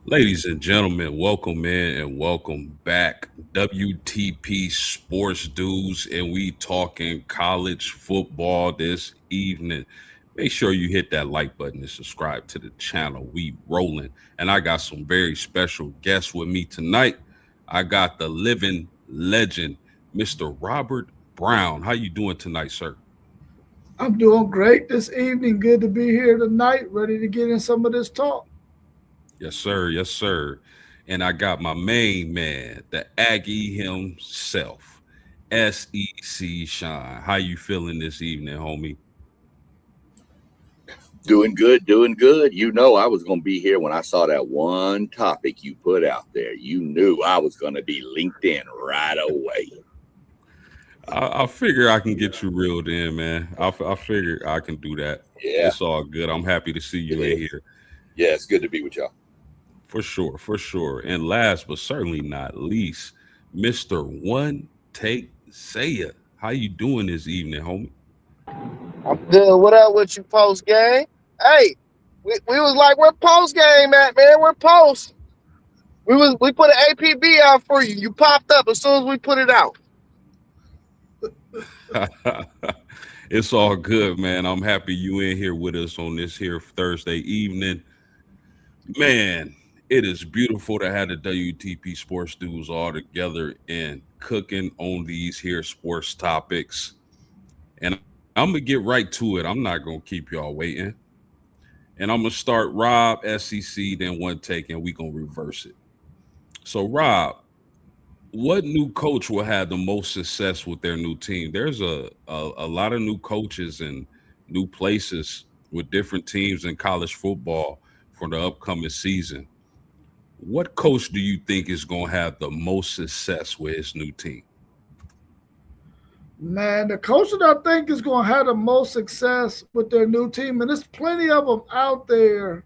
Ladies and gentlemen, welcome in and welcome back. WTP Sports Dudes, and we talking college football this evening. Make sure you hit that like button and subscribe to the channel. We rolling, and I got some very special guests with me tonight. I got the living legend, Mr. Robert Brown. How you doing tonight, sir? I'm doing great this evening. Good to be here tonight, ready to get in some of this talk. Yes, sir. Yes, sir. And I got my main man, the Aggie himself, SEC Shine. How you feeling this evening, homie? Doing good, doing good. You know, I was going to be here when I saw that one topic you put out there. You knew I was going to be linked in right away. I figure I can get you reeled in, man. I figure I can do that. Yeah, It's all good. I'm happy to see it you in is. here. Yeah, it's good to be with y'all. For sure, for sure. And last but certainly not least, Mr. One Take Saya. How you doing this evening, homie? I'm good. What up with you post game? Hey, we was like, we're post game at man. We're post. We put an APB out for you. You popped up as soon as we put it out. It's all good, man. I'm happy you in here with us on this here Thursday evening. Man, it is beautiful to have the WTP Sports Dudes all together and cooking on these here sports topics. And I'm gonna get right to it. I'm not gonna keep y'all waiting. And I'm gonna start Rob, SEC, then one take, and we gonna reverse it. So Rob, what new coach will have the most success with their new team? There's a lot of new coaches and new places with different teams in college football for the upcoming season. What coach do you think is going to have the most success with his new team? Man, the coach that I think is going to have the most success with their new team, and there's plenty of them out there.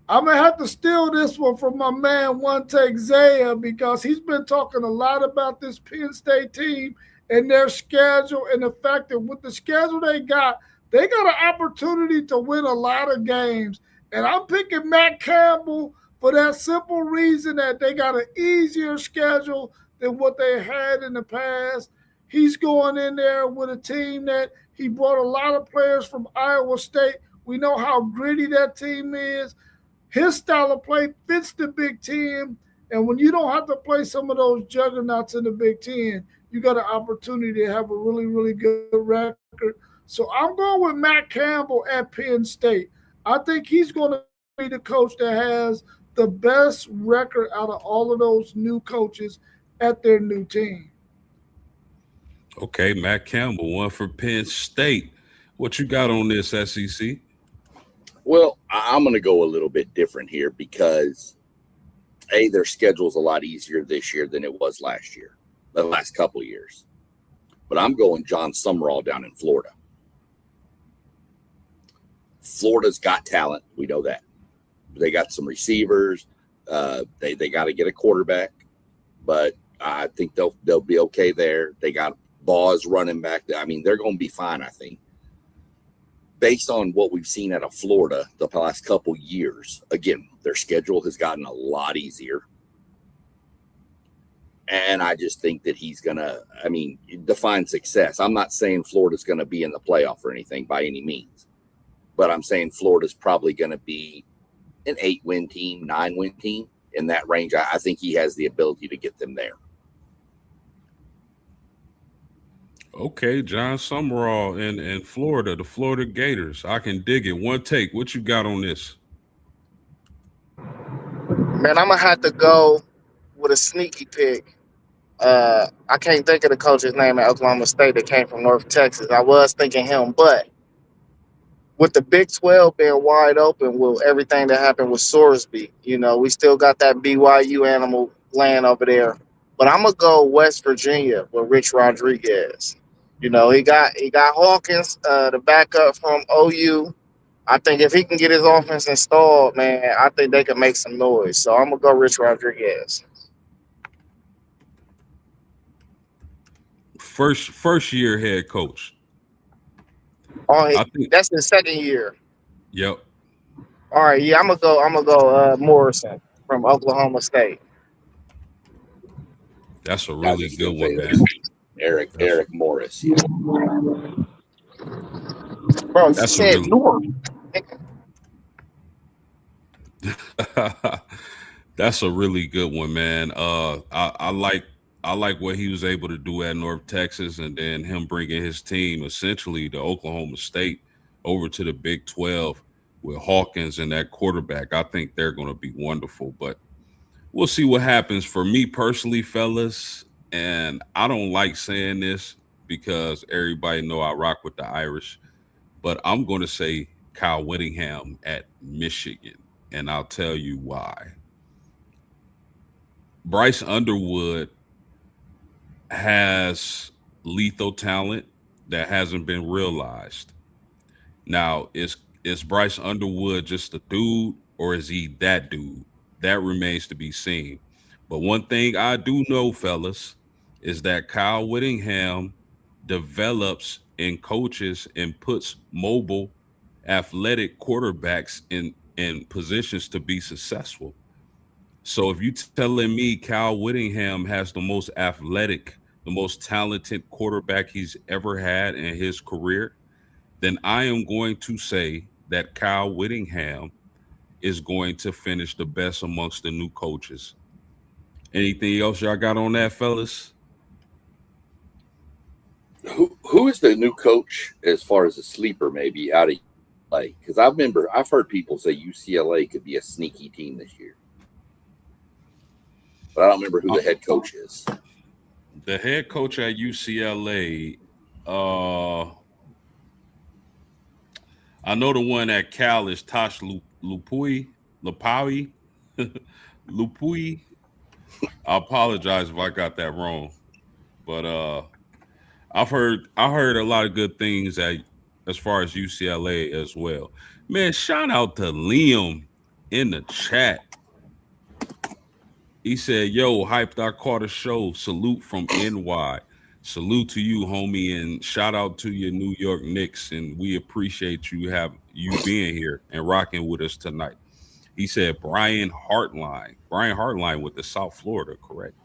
I'm going to have to steal this one from my man, One Take Zaya, because he's been talking a lot about this Penn State team and their schedule and the fact that with the schedule they got an opportunity to win a lot of games. And I'm picking Matt Campbell for that simple reason that they got an easier schedule than what they had in the past. He's going in there with a team that he brought a lot of players from Iowa State. We know how gritty that team is. His style of play fits the Big Ten. And when you don't have to play some of those juggernauts in the Big Ten, you got an opportunity to have a really, really good record. So I'm going with Matt Campbell at Penn State. I think he's going to be the coach that has the best record out of all of those new coaches at their new team. Okay, Matt Campbell, one for Penn State. What you got on this, SEC? Well, I'm going to go a little bit different here because, A, their schedule's a lot easier this year than it was last year, the last couple of years. But I'm going John Summerall down in Florida. Florida's got talent. We know that. They got some receivers. They got to get a quarterback, but I think they'll be okay there. They got Boz running back. I mean, they're going to be fine, I think. Based on what we've seen out of Florida the past couple years, again, their schedule has gotten a lot easier. And I just think that he's going to, define success. I'm not saying Florida's going to be in the playoff or anything by any means, but I'm saying Florida's probably going to be an 8-win team, 9-win team in that range. I think he has the ability to get them there. Okay, John Summerall in Florida, the Florida Gators. I can dig it. One take. What you got on this? Man, I'm gonna have to go with a sneaky pick. I can't think of the coach's name at Oklahoma State that came from North Texas. I was thinking him, but with the Big 12 being wide open with everything that happened with Sorsby, we still got that BYU animal land over there. But I'm gonna go West Virginia with Rich Rodriguez. He got Hawkins, the backup from OU. I think if he can get his offense installed, man, I think they can make some noise. So I'm gonna go Rich Rodriguez. First year head coach. Oh, I think. that's his second year. Yep. All right, yeah, I'm gonna go Morrison. from Oklahoma State. That's a I was really just good gonna say one, that. man. Eric Morris. Yeah. Bro, you That's a said really North. that's a really good one, man. I like what he was able to do at North Texas, and then him bringing his team essentially to Oklahoma State over to the Big 12 with Hawkins and that quarterback. I think they're going to be wonderful, but we'll see what happens. For me personally, fellas, and I don't like saying this because everybody know I rock with the Irish, but I'm going to say Kyle Whittingham at Michigan, and I'll tell you why. Bryce Underwood has lethal talent that hasn't been realized. Now, is Bryce Underwood just a dude or is he that dude? That remains to be seen. But one thing I do know, fellas, is that Kyle Whittingham develops and coaches and puts mobile athletic quarterbacks in positions to be successful. So if you telling me Kyle Whittingham has the most athletic, the most talented quarterback he's ever had in his career, then I am going to say that Kyle Whittingham is going to finish the best amongst the new coaches. Anything else y'all got on that, fellas? Who is the new coach as far as a sleeper maybe out of UCLA? Because I've heard people say UCLA could be a sneaky team this year, but I don't remember who the head coach is. The head coach at UCLA, I know the one at Cal is Tosh Lupui. Lupui. I apologize if I got that wrong, but I heard a lot of good things as far as UCLA as well. Man, shout out to Liam in the chat. He said, "Yo, hyped. I caught a show. Salute from NY. Salute to you, homie, and shout out to your New York Knicks. And we appreciate you being here and rocking with us tonight." He said, Brian Hartline with the South Florida, correct?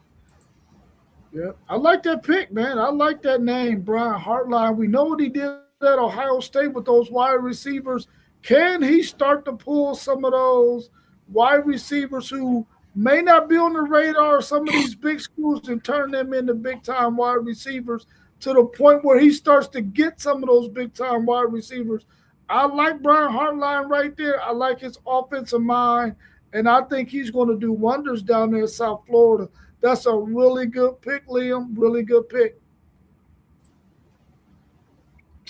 Yeah, I like that pick, man. I like that name, Brian Hartline. We know what he did at Ohio State with those wide receivers. Can he start to pull some of those wide receivers who may not be on the radar of some of these big schools and turn them into big time wide receivers to the point where he starts to get some of those big time wide receivers? I like Brian Hartline right there. I like his offensive mind, and I think he's going to do wonders down there in South Florida. That's a really good pick, Liam. Really good pick.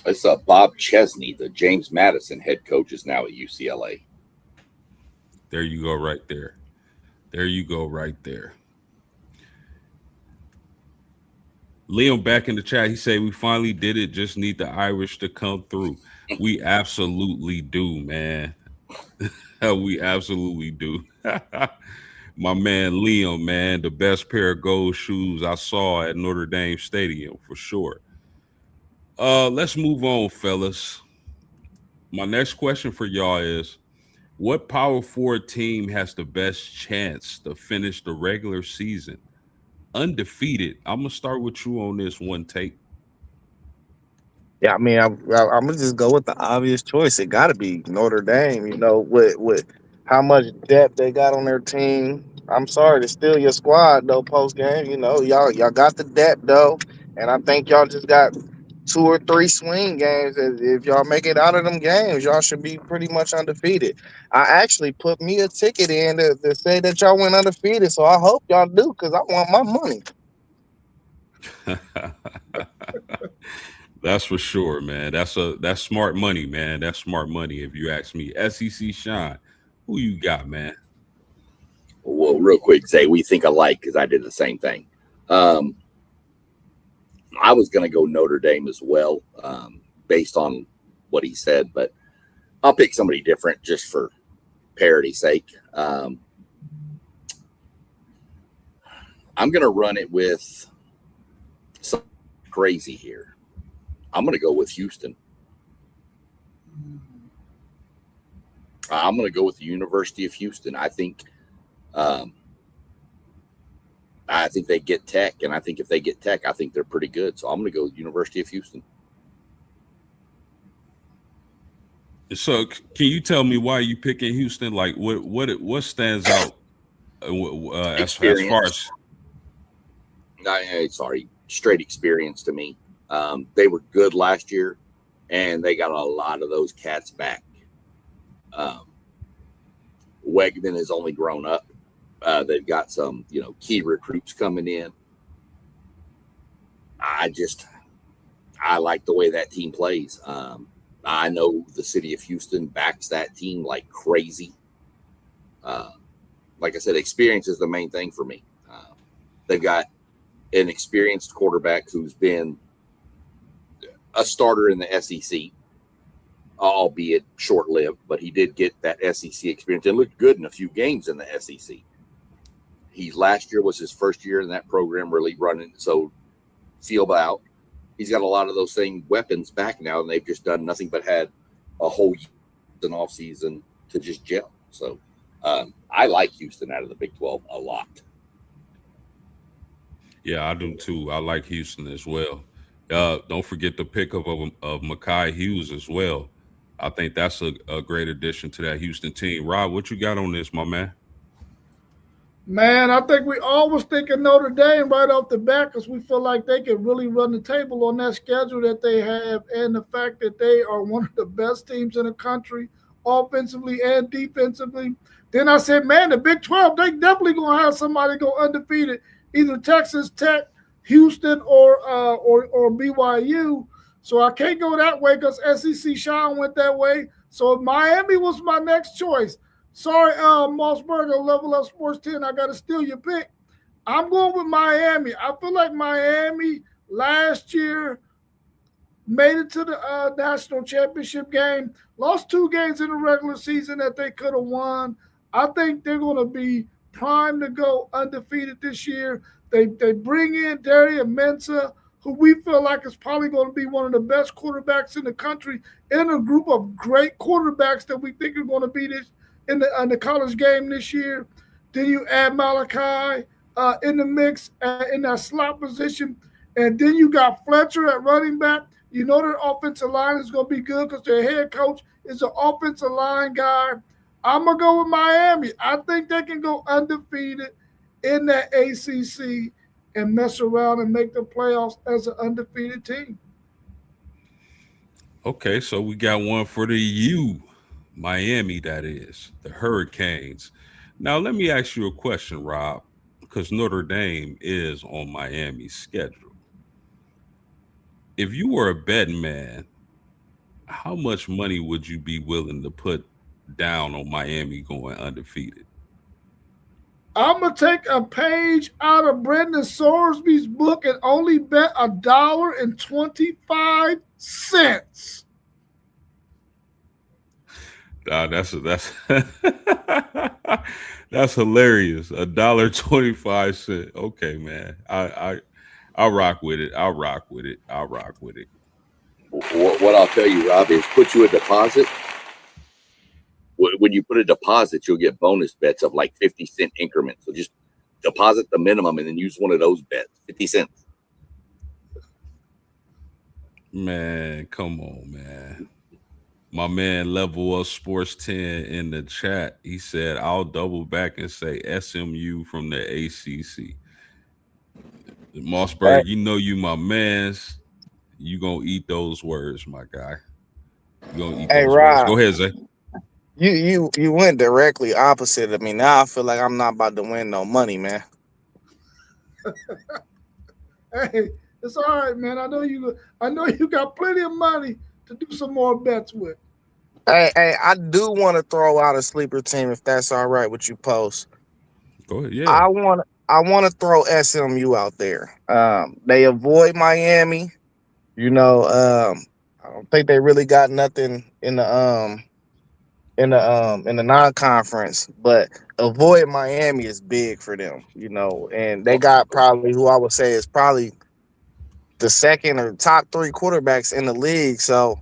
It's Bob Chesney, the James Madison head coach, is now at UCLA. There you go, right there. There you go, right there. Liam back in the chat. He said, "We finally did it. Just need the Irish to come through." We absolutely do, man. We absolutely do. My man Liam, man, the best pair of gold shoes I saw at Notre Dame Stadium for sure. Let's move on, fellas. My next question for y'all is, what Power Four team has the best chance to finish the regular season undefeated? I'm gonna start with you on this one take. Yeah, I mean, I'm gonna just go with the obvious choice. It got to be Notre Dame. You know, with how much depth they got on their team. I'm sorry to steal your squad though. Post game, you know, y'all got the depth though, and I think y'all just got 2 or 3 swing games. If y'all make it out of them games, y'all should be pretty much undefeated. I actually put me a ticket in to say that y'all went undefeated, so I hope y'all do because I want my money. That's for sure, man. That's smart money, man. That's smart money if you ask me. SEC Shine, who you got, man? Well, real quick, Zay, we think alike because I did the same thing. I was going to go Notre Dame as well, based on what he said, but I'll pick somebody different just for parity's sake. I'm going to run it with something crazy here. I'm going to go with Houston. I'm going to go with the University of Houston. I think Um, I think they get Tech, and I think if they get Tech, I think they're pretty good. So I'm going to go University of Houston. So, can you tell me why you picking Houston? Like, what stands out as far Experience. as Sorry, straight experience to me. They were good last year, and they got a lot of those cats back. Wegman has only grown up. They've got some, key recruits coming in. I like the way that team plays. I know the city of Houston backs that team like crazy. Like I said, experience is the main thing for me. They've got an experienced quarterback who's been a starter in the SEC, albeit short-lived, but he did get that SEC experience and looked good in a few games in the SEC. Last year was his first year in that program, really running. So feel out. He's got a lot of those same weapons back now, and they've just done nothing but had a whole year, an off season to just gel. So I like Houston out of the Big 12 a lot. Yeah, I do too. I like Houston as well. Don't forget the pickup of Mekhi Hughes as well. I think that's a great addition to that Houston team. Rob, what you got on this, my man? Man, I think we always thinking Notre Dame right off the bat because we feel like they can really run the table on that schedule that they have, and the fact that they are one of the best teams in the country, offensively and defensively. Then I said, man, the Big 12, they definitely gonna have somebody go undefeated, either Texas Tech, Houston, or BYU. So I can't go that way because SEC Sean went that way. So Miami was my next choice. Sorry, Mossberger, Level Up Sports 10, I got to steal your pick. I'm going with Miami. I feel like Miami last year made it to the national championship game, lost 2 games in the regular season that they could have won. I think they're going to be primed to go undefeated this year. They bring in Darian Mensah, who we feel like is probably going to be one of the best quarterbacks in the country, in a group of great quarterbacks that we think are going to be this in the college game this year. Then you add Malachi in the mix in that slot position. And then you got Fletcher at running back. You know their offensive line is going to be good because their head coach is an offensive line guy. I'm going to go with Miami. I think they can go undefeated in that ACC and mess around and make the playoffs as an undefeated team. Okay, so we got one for the U. Miami, that is, the Hurricanes. Now, let me ask you a question, Rob, because Notre Dame is on Miami's schedule. If you were a betting man, how much money would you be willing to put down on Miami going undefeated? I'm going to take a page out of Brendan Sorsby's book and only bet $1.25. That's that's hilarious. $1.25. Okay, man. I'll rock with it. I'll rock with it. What I'll tell you, Rob, is put you a deposit. When you put a deposit, you'll get bonus bets of like 50-cent increments. So just deposit the minimum and then use one of those bets, 50 cents. Man, come on, man. My man Level Up Sports 10 in the chat, he said, I'll double back and say SMU from the ACC. Mossberg, you know you my mans. You gonna eat those words, my guy. You gonna eat those words. Go ahead, Zay. You went directly opposite of me. Now I feel like I'm not about to win no money, man. Hey, it's all right, man. I know you got plenty of money to do some more bets with. Hey, I do want to throw out a sleeper team if that's all right with you, Post. Go ahead, yeah. I want to throw SMU out there. They avoid Miami. I don't think they really got nothing in the non-conference, but avoid Miami is big for them, and they got probably who I would say is probably the second or top 3 quarterbacks in the league. So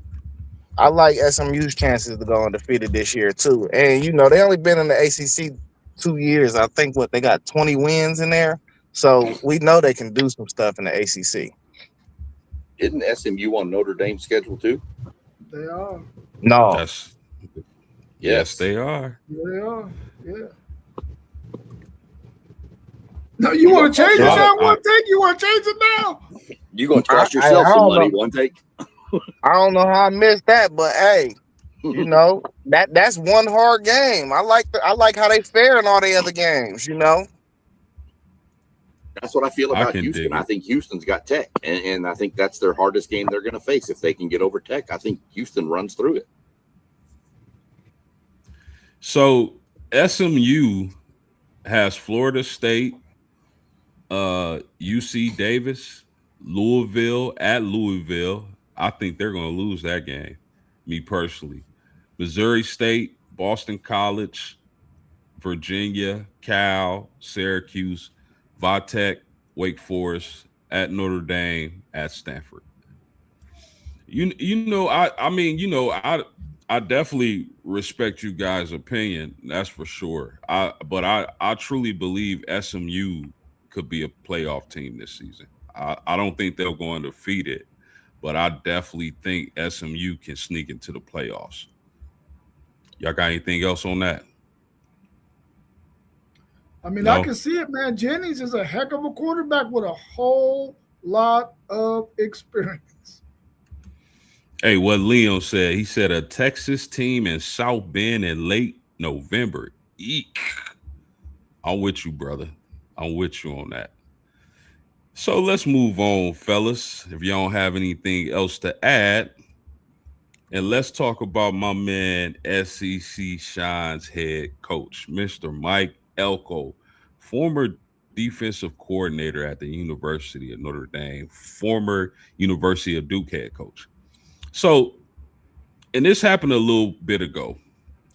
I like SMU's chances to go undefeated this year too. And they only been in the ACC 2 years. I think they got 20 wins in there. So we know they can do some stuff in the ACC. Isn't SMU on Notre Dame's schedule too? They are. No, That's yes, they are. They are. Yeah. No, you You want to gonna change cost it yourself- now? One take? You want to change it now? You gonna cost I yourself some don't money? know. One take. I don't know how I missed that, but hey, you know that's one hard game. I like how they fare in all the other games. You know, That's what I feel I about can Houston. dig I it. think Houston's got Tech, and I think that's their hardest game they're going to face. If they can get over Tech, I think Houston runs through it. So SMU has Florida State, UC Davis, Louisville at Louisville. I think they're going to lose that game. Me personally, Missouri State, Boston College, Virginia, Cal, Syracuse, Vatech, Wake Forest, at Notre Dame, at Stanford. You know I mean I definitely respect you guys' opinion. That's for sure. I truly believe SMU could be a playoff team this season. I don't think they'll go undefeated, but I definitely think SMU can sneak into the playoffs. Y'all got anything else on that? I mean, I No. can see it, man. Jennings is a heck of a quarterback with a whole lot of experience. Hey, what Leon said, he said a Texas team in South Bend in late November. Eek. I'm with you, brother. I'm with you on that. So let's move on, fellas. If y'all don't have anything else to add, and let's talk about my man, SEC Shine's head coach, Mr. Mike Elko, former defensive coordinator at the University of Notre Dame, former University of Duke head coach. So, and this happened a little bit ago.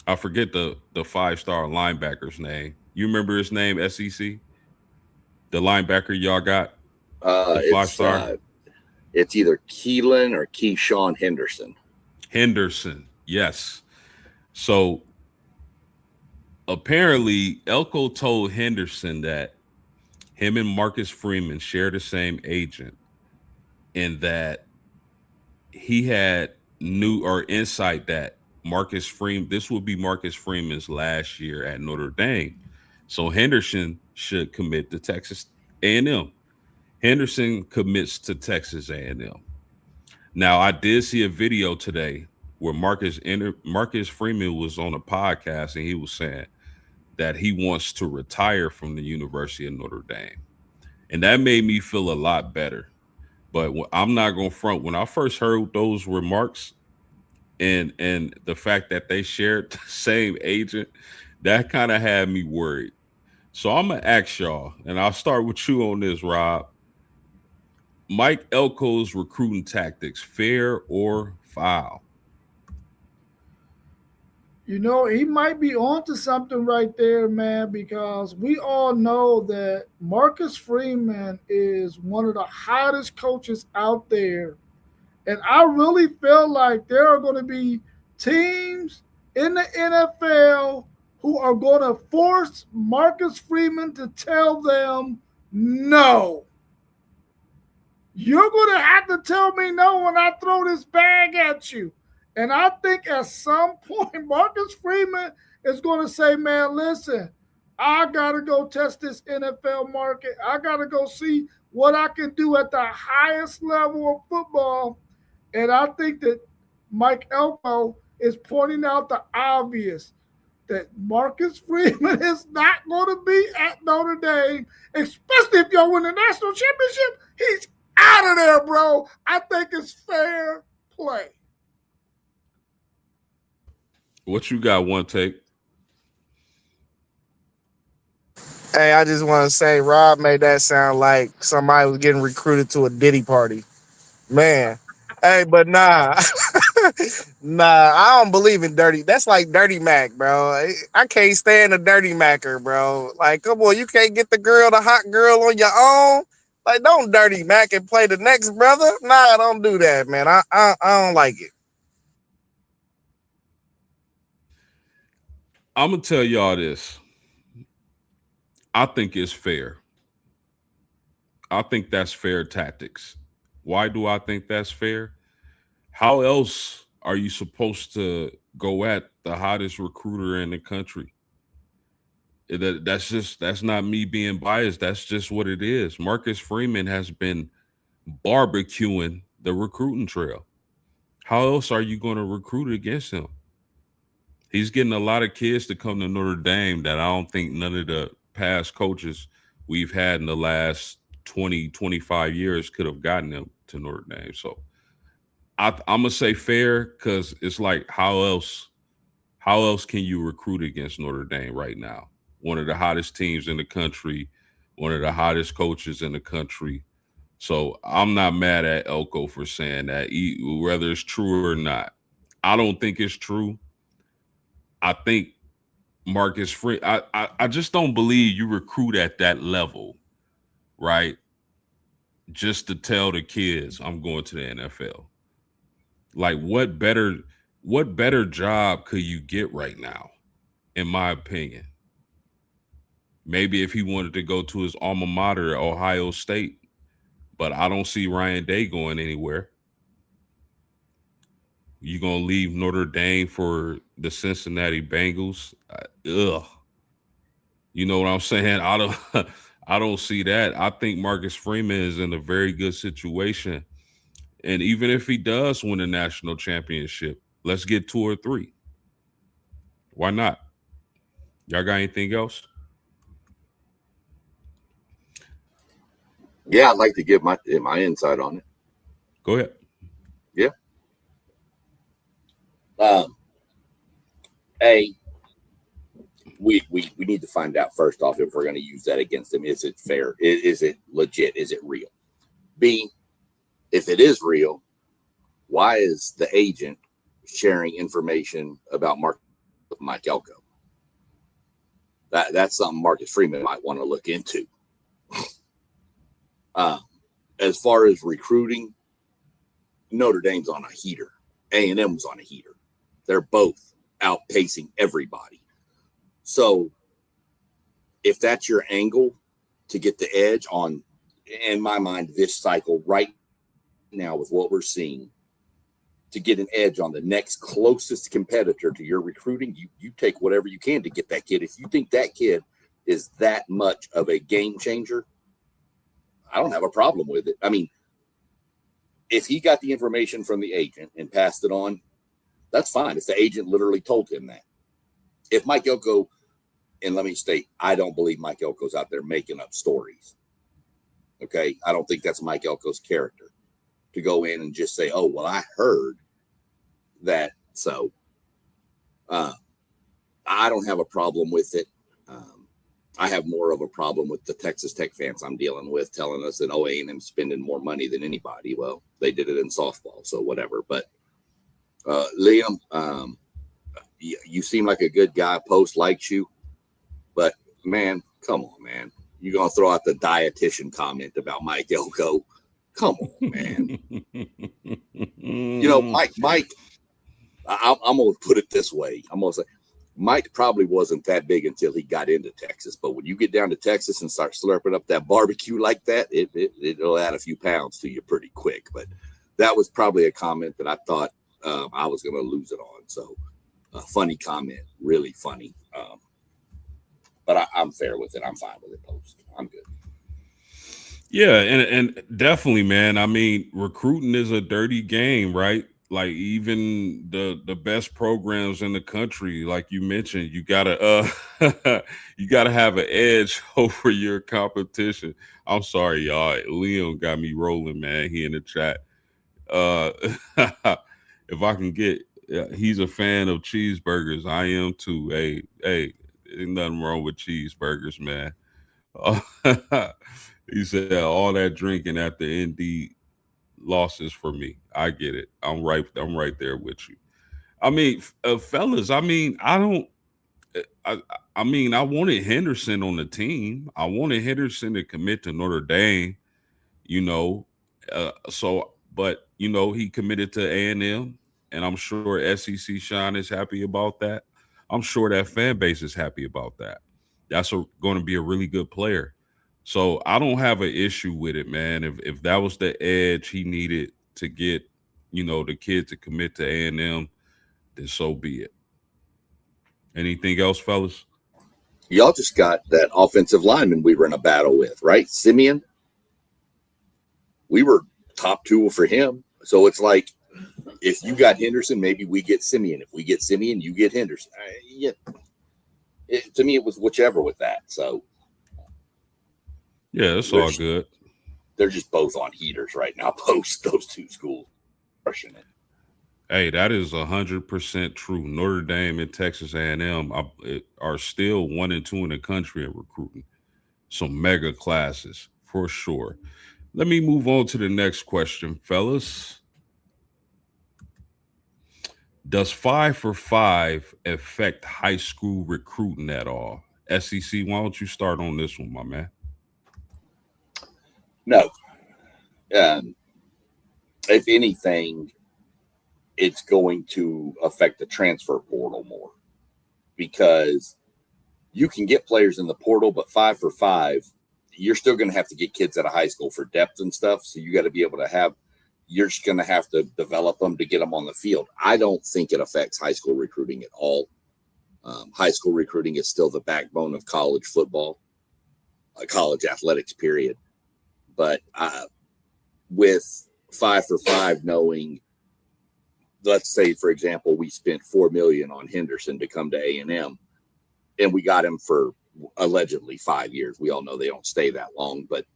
I forget the 5-star linebacker's name. You remember his name, SEC? The linebacker y'all got, the five It's star it's either Keelan or Keyshawn Henderson. Henderson. Yes. So apparently, Elko told Henderson that him and Marcus Freeman share the same agent, and that he had new or insight that Marcus Freeman, this would be Marcus Freeman's last year at Notre Dame. So Henderson should commit to Texas A&M. Henderson commits to Texas A&M. Now, I did see a video today where Marcus Freeman was on a podcast, and he was saying that he wants to retire from the University of Notre Dame. And that made me feel a lot better. But I'm not going to front. When I first heard those remarks, and the fact that they shared the same agent, that kind of had me worried. So I'm gonna ask y'all, and I'll start with you on this, Rob. Mike Elko's recruiting tactics, fair or foul? You know, he might be onto something right there, man, because we all know that Marcus Freeman is one of the hottest coaches out there. And I really feel like there are going to be teams in the NFL who are going to force Marcus Freeman to tell them no. You're going to have to tell me no when I throw this bag at you. And I think at some point, Marcus Freeman is going to say, man, listen, I got to go test this NFL market. I got to go see what I can do at the highest level of football. And I think that Mike Elko is pointing out the obvious, that Marcus Freeman is not going to be at Notre Dame, especially if y'all win the national championship. He's out of there, bro. I think it's fair play. What you got? One take. hey, I just want to say Rob made that sound like somebody was getting recruited to a Diddy party, man. Hey, but nah, nah, I don't believe in dirty. That's like Dirty Mac, bro. I can't stand a Dirty Macker, bro. Like, come on, you can't get the hot girl on your own. Like, don't Dirty Mac and play the next brother. Nah, don't do that, man. I don't like it. I'm gonna tell y'all this. I think it's fair. I think that's fair tactics. Why do I think that's fair? How else are you supposed to go at the hottest recruiter in the country? That's not me being biased. That's just what it is. Marcus Freeman has been barbecuing the recruiting trail. How else are you going to recruit against him? He's getting a lot of kids to come to Notre Dame that I don't think none of the past coaches we've had in the last 20, 25 years could have gotten them to Notre Dame. So I'm gonna say fair because it's like how else can you recruit against Notre Dame right now? One of the hottest teams in the country, one of the hottest coaches in the country. So I'm not mad at Elko for saying that, whether it's true or not. I don't think it's true. I think Marcus Free. I just don't believe you recruit at that level, right? Just to tell the kids I'm going to the NFL. Like what better job could you get right now, in my opinion? Maybe if he wanted to go to his alma mater, Ohio State, but I don't see Ryan Day going anywhere. You gonna leave Notre Dame for the Cincinnati Bengals? Ugh. You know what I'm saying? I don't I don't see that. I think Marcus Freeman is in a very good situation. And even if he does win a national championship, let's get two or three. Why not? Y'all got anything else? Yeah, I'd like to give my insight on it. Go ahead. Yeah. Um, a we need to find out first off if we're going to use that against him. Is it fair? Is it legit? Is it real? B, if it is real, why is the agent sharing information about Mike Elko? That's something Marcus Freeman might want to look into. As far as recruiting, Notre Dame's on a heater. A&M's on a heater. They're both outpacing everybody. So if that's your angle to get the edge on, in my mind, this cycle right now with what we're seeing, to get an edge on the next closest competitor to your recruiting, you take whatever you can to get that kid. If you think that kid is that much of a game changer, I don't have a problem with it. I mean, if he got the information from the agent and passed it on, that's fine. If the agent literally told him that. If Mike Elko, and let me state, I don't believe Mike Elko's out there making up stories. Okay? I don't think that's Mike Elko's character to go in and just say, oh, well, I heard that. So I don't have a problem with it. I have more of a problem with the Texas Tech fans I'm dealing with telling us that, oh, A&M's spending more money than anybody. Well, they did it in softball, so whatever. But Liam, you seem like a good guy. Post likes you. But, man, come on, man. You're going to throw out the dietitian comment about Mike Elko. Come on, man. You know, Mike, I'm going to put it this way. I'm going to say, Mike probably wasn't that big until he got into Texas. But when you get down to Texas and start slurping up that barbecue like that, it'll add a few pounds to you pretty quick. But that was probably a comment that I thought I was going to lose it on. So funny comment, really funny. But I'm fair with it. I'm fine with it, Post. I'm good. Yeah, and definitely, man. I mean, recruiting is a dirty game, right? Like even the best programs in the country, like you mentioned, you gotta you gotta have an edge over your competition. I'm sorry, y'all. Liam got me rolling, man. He in the chat. Uh, if I can get, he's a fan of cheeseburgers. I am too. Hey, ain't nothing wrong with cheeseburgers, man. He said all that drinking at the ND losses for me. I get it. I'm right. I'm right there with you. I mean, fellas. I mean, I don't. I, I mean, I wanted Henderson on the team. I wanted Henderson to commit to Notre Dame. You know, but he committed to A&M, and I'm sure SEC Sean is happy about that. I'm sure that fan base is happy about that. that's going to be a really good player. So I don't have an issue with it, man. If that was the edge he needed to get, the kid to commit to A&M, then so be it. Anything else, fellas? Y'all just got that offensive lineman we were in a battle with, right? Simeon. We were top two for him. So it's like, if you got Henderson, maybe we get Simeon. If we get Simeon, you get Henderson. To me, it was whichever with that. So, yeah, it's all good. They're just both on heaters right now. Post those two schools crushing it. Hey, that is 100% true. Notre Dame and Texas A&M are still 1 and 2 in the country in recruiting. Some mega classes for sure. Let me move on to the next question, fellas. Does 5 for 5 affect high school recruiting at all? SEC, why don't you start on this one, my man? No. If anything, it's going to affect the transfer portal more, because you can get players in the portal, but 5 for 5, you're still going to have to get kids out of high school for depth and stuff. So you got to be able to you're just going to have to develop them to get them on the field. I don't think it affects high school recruiting at all. High school recruiting is still the backbone of college football, college athletics, period. But with 5 for 5, knowing, let's say, for example, we spent $4 million on Henderson to come to A&M, and we got him for allegedly 5 years. We all know they don't stay that long, but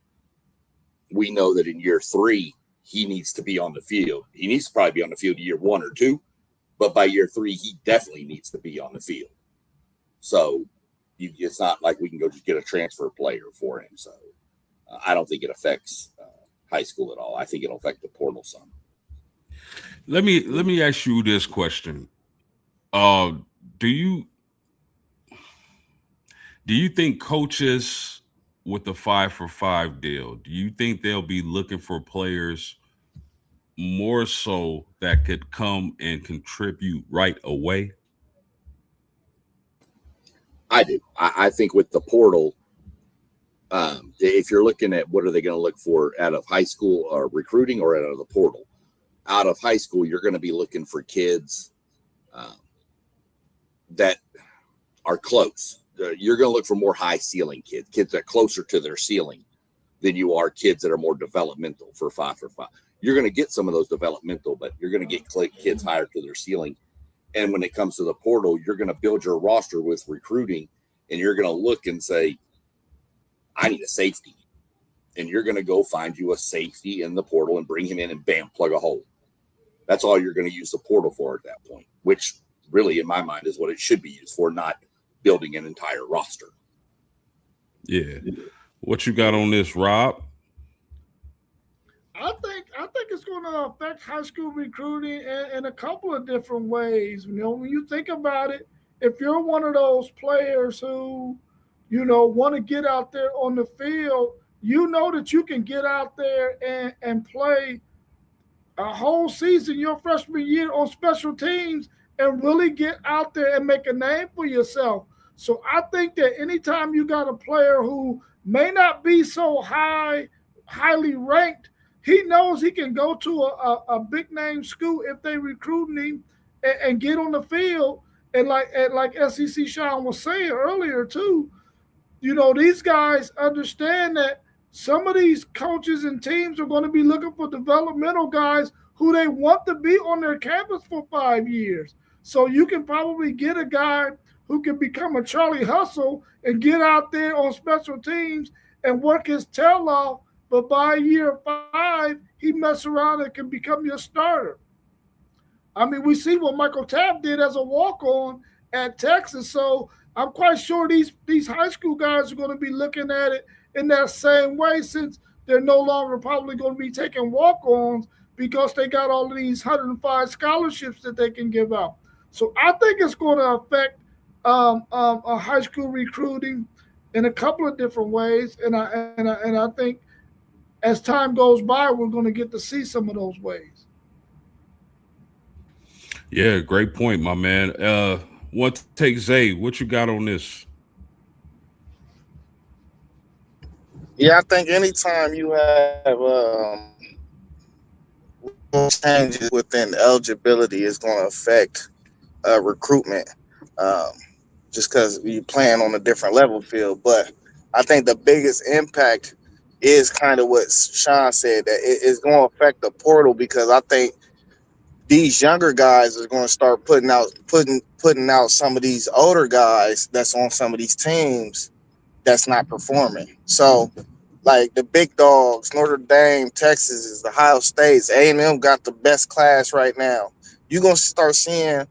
we know that in year 3, he needs to be on the field. He needs to probably be on the field year 1 or 2, but by year 3, he definitely needs to be on the field. So it's not like we can go just get a transfer player for him. So I don't think it affects high school at all. I think it'll affect the portal some. Let me ask you this question. Do you think coaches with the 5 for 5 deal, do you think they'll be looking for players more so that could come and contribute right away? I do. I think with the portal, if you're looking at what are they going to look for out of high school or recruiting or out of the portal, out of high school, you're going to be looking for kids that are close. You're going to look for more high ceiling kids that are closer to their ceiling than you are kids that are more developmental for 5 for 5. You're going to get some of those developmental, but you're going to get kids higher to their ceiling. And when it comes to the portal, you're going to build your roster with recruiting, and you're going to look and say, I need a safety. And you're going to go find you a safety in the portal and bring him in and bam, plug a hole. That's all you're going to use the portal for at that point, which really, in my mind, is what it should be used for, not building an entire roster. Yeah. What you got on this, Rob? I think it's going to affect high school recruiting in a couple of different ways. When you think about it, if you're one of those players who, want to get out there on the field, that you can get out there and play a whole season your freshman year on special teams and really get out there and make a name for yourself. So I think that anytime you got a player who may not be so highly ranked, he knows he can go to a big name school if they recruiting him and get on the field. And like SEC Sean was saying earlier too, these guys understand that some of these coaches and teams are going to be looking for developmental guys who they want to be on their campus for 5 years. So you can probably get a guy who can become a Charlie Hustle and get out there on special teams and work his tail off. But by year 5, he mess around and can become your starter. I mean, we see what Michael Tapp did as a walk-on at Texas. So I'm quite sure these high school guys are going to be looking at it in that same way, since they're no longer probably going to be taking walk-ons because they got all of these 105 scholarships that they can give out. So I think it's going to affect high school recruiting in a couple of different ways, and I think as time goes by, we're going to get to see some of those ways. Yeah, great point, my man. One take, Zay, what you got on this? Yeah, I think anytime you have changes within eligibility is going to affect recruitment. Um, just because you playing on a different level field. But I think the biggest impact is kind of what Sean said, that it's going to affect the portal, because I think these younger guys are going to start putting out some of these older guys that's on some of these teams that's not performing. So like the big dogs, Notre Dame, Texas, is Ohio State's, A&M got the best class right now. You're gonna start seeing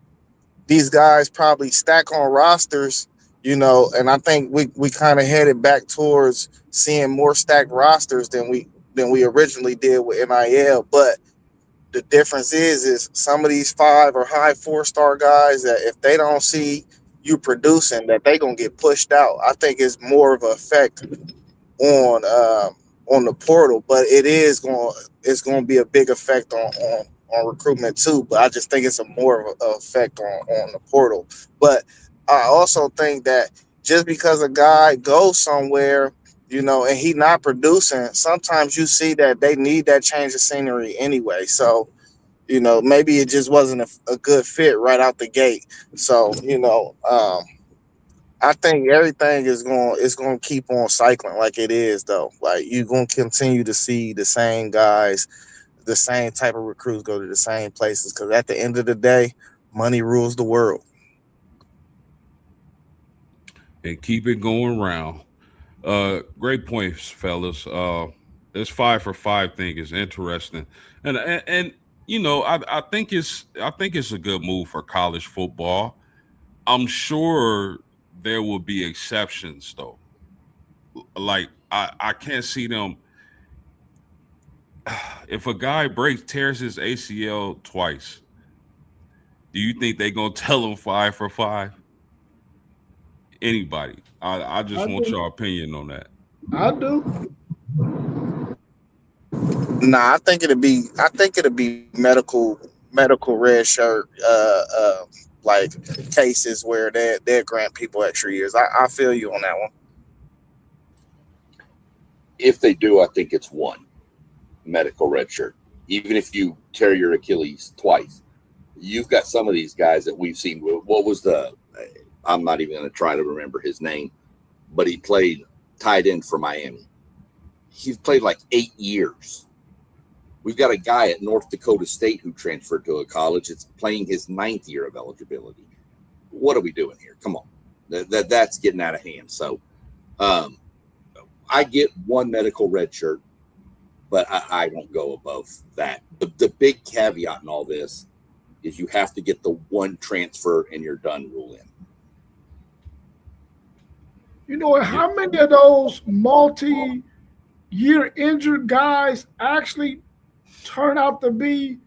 these guys probably stack on rosters, and I think we kind of headed back towards seeing more stacked rosters than we originally did with NIL. But the difference is some of these 5 or high 4-star guys, that if they don't see you producing, that they gonna get pushed out. I think it's more of an effect on the portal, but it's going to be a big effect on recruitment too. But I just think it's a more of an effect on the portal. But I also think that just because a guy goes somewhere, and he not producing, sometimes you see that they need that change of scenery anyway. So maybe it just wasn't a good fit right out the gate. So I think everything is going to keep on cycling like it is, though. Like, you're going to continue to see the same guys, the same type of recruits go to the same places, because at the end of the day, money rules the world. And keep it going round. Great points, fellas. This 5 for 5 thing is interesting, and I think it's a good move for college football. I'm sure there will be exceptions though. Like I can't see them. If a guy tears his ACL twice, do you think they gonna tell him 5 for 5? Anybody? I just I want do. your opinion on that. I do. Nah, I think it'll be medical red shirt like cases where they grant people extra years. I feel you on that one. If they do, I think it's one medical red shirt. Even if you tear your Achilles twice, you've got some of these guys that we've seen. What was the? I'm not even going to try to remember his name, but he played tight end for Miami. He's played like 8 years. We've got a guy at North Dakota State who transferred to a college. It's playing his 9th year of eligibility. What are we doing here? Come on, that's getting out of hand. So, um, I get one medical red shirt, but I won't go above that. The big caveat in all this is you have to get the one transfer and you're done rule in. Yeah. How many of those multi-year injured guys actually turn out to be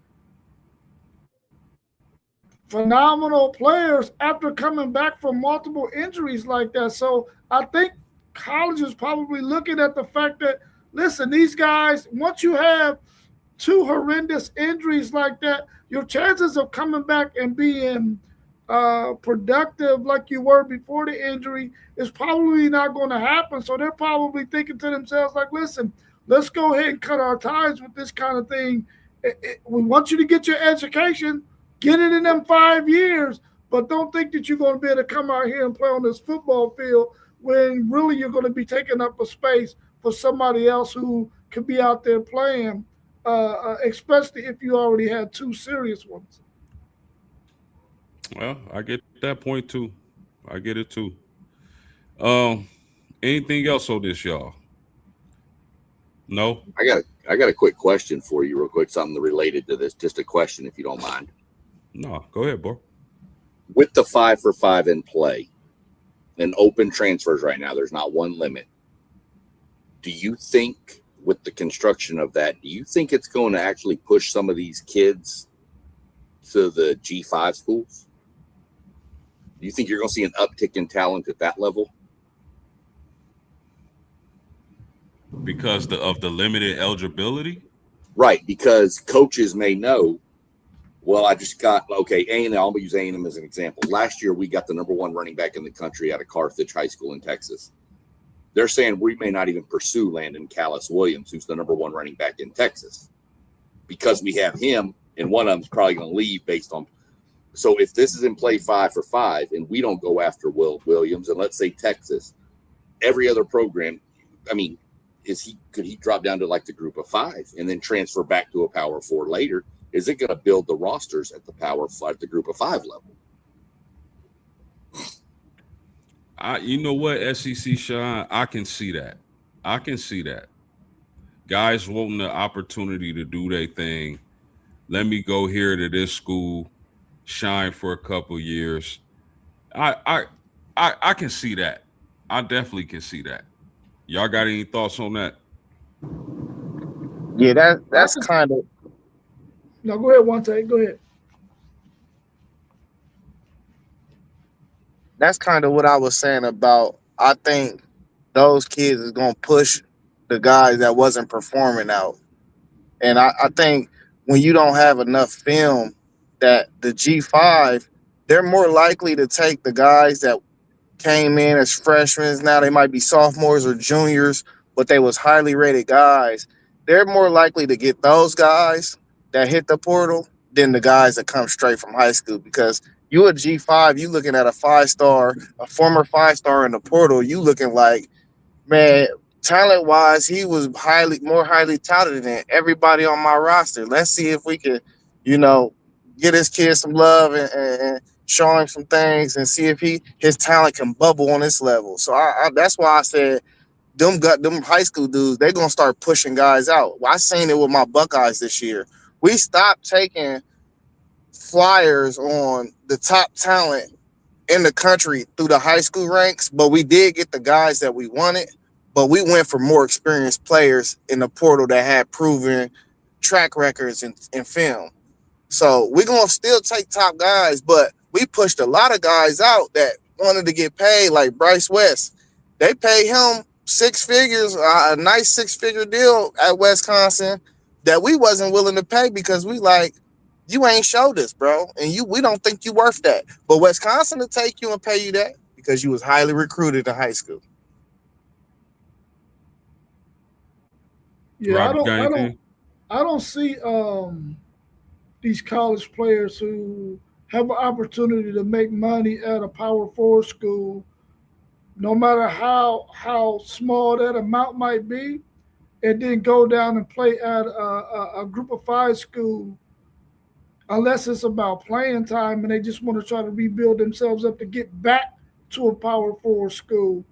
phenomenal players after coming back from multiple injuries like that? So I think college is probably looking at the fact that, listen, these guys, once you have 2 horrendous injuries like that, your chances of coming back and being productive like you were before the injury is probably not going to happen. So they're probably thinking to themselves, like, listen, let's go ahead and cut our ties with this kind of thing. We want you to get your education, get it in them 5 years, but don't think that you're going to be able to come out here and play on this football field when really you're going to be taking up a space for somebody else who could be out there playing, especially if you already had 2 serious ones. Well, I get that point too. I get it too. Um, Anything else on this, y'all? No. I got a quick question for you, real quick. Something related to this. Just a question, if you don't mind. No. Go ahead, bro. With the 5 for 5 in play and open transfers right now, there's not one limit. Do you think, with the construction of that, do you think it's going to actually push some of these kids to the G5 schools? Do you think you're going to see an uptick in talent at that level? Because of the limited eligibility. Right, because coaches may know, well, I just got, okay, A&M, I'm going to use A&M as an example. Last year, we got the #1 running back in the country out of Carthage High School in Texas. They're saying we may not even pursue Landon Callis Williams, who's the number 1 running back in Texas, because we have him, and one of them's probably going to leave based on. So if this is in play 5 for 5, and we don't go after Will Williams, and let's say Texas, every other program, I mean, could he drop down to like the group of 5 and then transfer back to a power 4 later? Is it going to build the rosters at the group of 5 level? You know what, SEC Sean, I can see that. I can see that. Guys wanting the opportunity to do their thing. Let me go here to this school, shine for a couple years. I can see that. I definitely can see that. Y'all got any thoughts on that? Yeah, that's kind of. No, go ahead, one take. Go ahead. That's kind of what I was saying about. I think those kids is gonna push the guys that wasn't performing out, and I think when you don't have enough film, that the G5, they're more likely to take the guys that came in as freshmen. Now they might be sophomores or juniors, but they was highly rated guys. They're more likely to get those guys that hit the portal than the guys that come straight from high school, because you a G5, you looking at a 5-star, a former 5-star in the portal, you looking like, man, talent wise, he was more highly touted than everybody on my roster. Let's see if we can, get this kid some love and show him some things and see if his talent can bubble on this level. So that's why I said them high school dudes, they're gonna start pushing guys out. Well, I seen it with my Buckeyes this year. We stopped taking flyers on the top talent in the country through the high school ranks, but we did get the guys that we wanted. But we went for more experienced players in the portal that had proven track records in film. So we're going to still take top guys, but we pushed a lot of guys out that wanted to get paid, like Bryce West. They paid him 6 figures, a nice 6-figure deal at Wisconsin that we wasn't willing to pay because we like, you ain't showed us, bro, and we don't think you worth that. But Wisconsin will take you and pay you that because you was highly recruited in high school. Yeah, Rob, you got anything? I don't see these college players who have an opportunity to make money at a Power 4 school, no matter how small that amount might be, and then go down and play at a Group of 5 school, unless it's about playing time and they just want to try to rebuild themselves up to get back to a Power 4 school.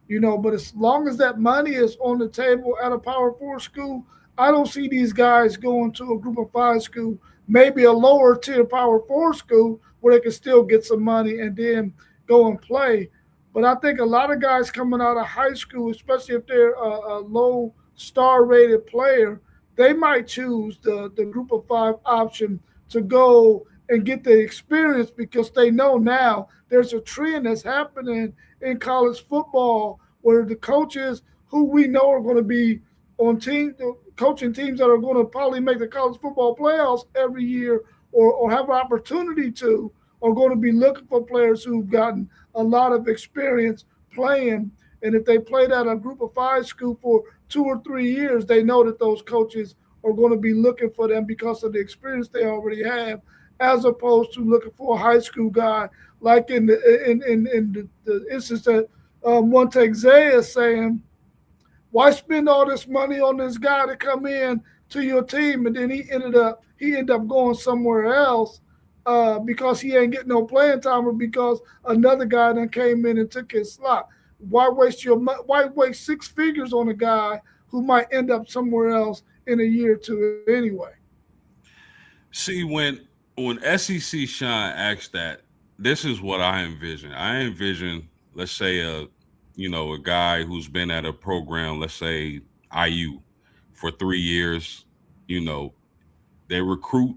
But as long as that money is on the table at a Power 4 school, I don't see these guys going to a Group of 5 school, maybe a lower tier Power 4 school where they can still get some money and then go and play. But I think a lot of guys coming out of high school, especially if they're a low star rated player, they might choose the Group of 5 option to go and get the experience because they know now there's a trend that's happening in college football where the coaches who we know are going to be on coaching teams that are going to probably make the college football playoffs every year or have an opportunity to are going to be looking for players who've gotten a lot of experience playing. And if they played at a Group of 5 school for 2 or 3 years, they know that those coaches are going to be looking for them because of the experience they already have, as opposed to looking for a high school guy, like in the instance that one take Zay is saying, why spend all this money on this guy to come in to your team and then he ended up going somewhere else because he ain't getting no playing time or because another guy then came in and took his slot. Why waste 6 figures on a guy who might end up somewhere else in a year or two anyway? See, when SEC Sean asked that, this is what I envision. I envision, let's say, a guy who's been at a program, let's say IU, for 3 years. They recruit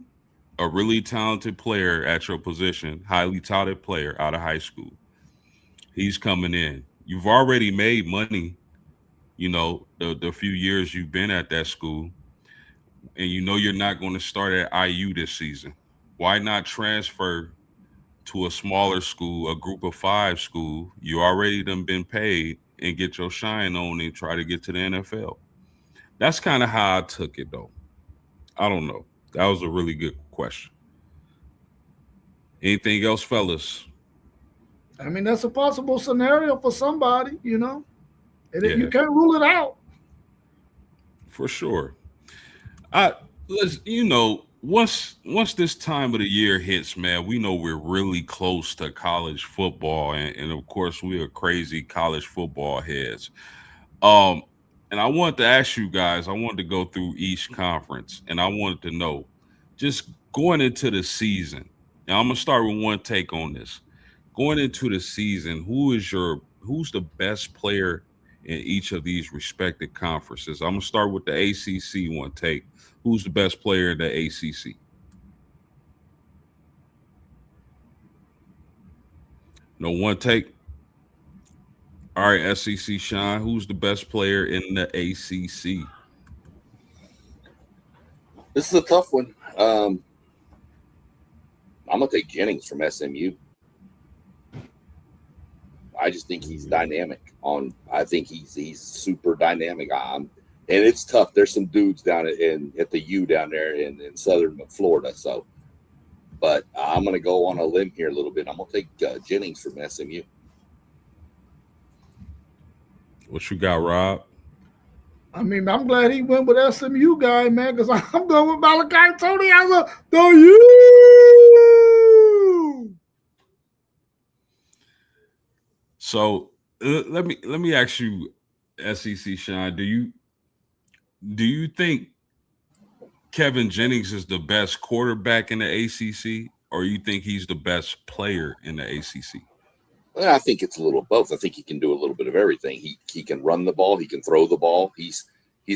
a really talented player at your position, highly touted player out of high school. He's coming in. You've already made money, the few years you've been at that school, and you're not going to start at IU this season. Why not transfer to a smaller school, a Group of 5 school? You already done been paid. and get your shine on and try to get to the NFL. That's kind of how I took it, though. I don't know. That was a really good question. Anything else, fellas? I mean, that's a possible scenario for somebody, and you Yeah, can't rule it out. for sure. I let's once this time of the year hits, man, we know we're really close to college football, and of course we are crazy college football heads. Um, and I wanted to ask you guys, I wanted to go through each conference, and I wanted to know, just going into the season. Now I'm gonna start with one take on this. Going into the season, who's the best player in each of these respected conferences? I'm gonna start with the ACC one take. Who's the best player in the ACC? No one take. All right, SEC Shine. Who's the best player in the ACC? This is a tough one. I'm gonna take Jennings from SMU. I just think he's dynamic. I think he's super dynamic. And it's tough. There's some dudes down at the U down there in southern Florida. So, but I'm gonna go on a limb here a little bit. I'm gonna take Jennings from SMU. What you got, Rob? I mean, I'm glad he went with SMU guy, man, because I'm going with Malachi Tony as a the U. So let me ask you, SEC Shine. Do you think Kevin Jennings is the best quarterback in the ACC, or you think he's the best player in the ACC? Well, I think it's a little of both. I think he can do a little bit of everything. He can run the ball. He can throw the ball. He's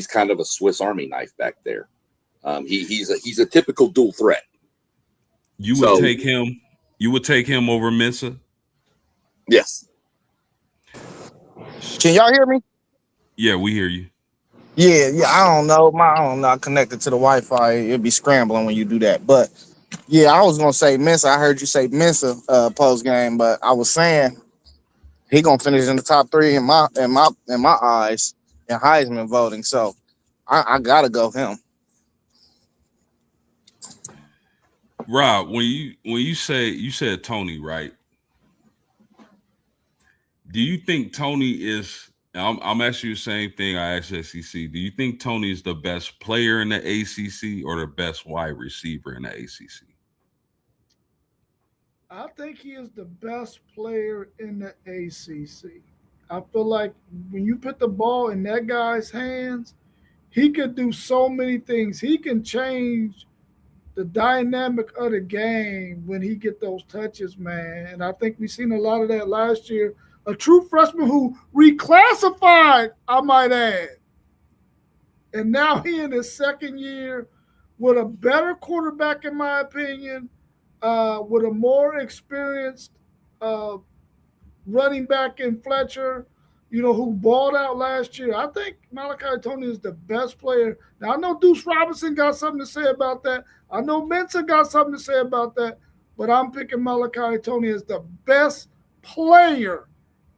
kind of a Swiss Army knife back there. He's a typical dual threat. You would take him. You would take him over Mensa. Yes. Can y'all hear me? Yeah, we hear you. Yeah. I don't know. I'm not connected to the Wi-Fi. It'd be scrambling when you do that. But yeah, I was gonna say Mensa. I heard you say Mensa post game, but I was saying he gonna finish in the top 3 in my eyes in Heisman voting. So I gotta go him. Rob, when you said Tony, right? Do you think Tony is? I'm asking you the same thing I asked SEC. Do you think Tony is the best player in the ACC or the best wide receiver in the ACC? I think he is the best player in the ACC. I feel like when you put the ball in that guy's hands, he can do so many things. He can change the dynamic of the game when he get those touches, man. And I think we seen a lot of that last year. A true freshman who reclassified, I might add. And now he in his second year with a better quarterback, in my opinion, with a more experienced uh, running back in Fletcher, who balled out last year. I think Malachi Tony is the best player. Now, I know Deuce Robinson got something to say about that. I know Mensa got something to say about that. But I'm picking Malachi Tony as the best player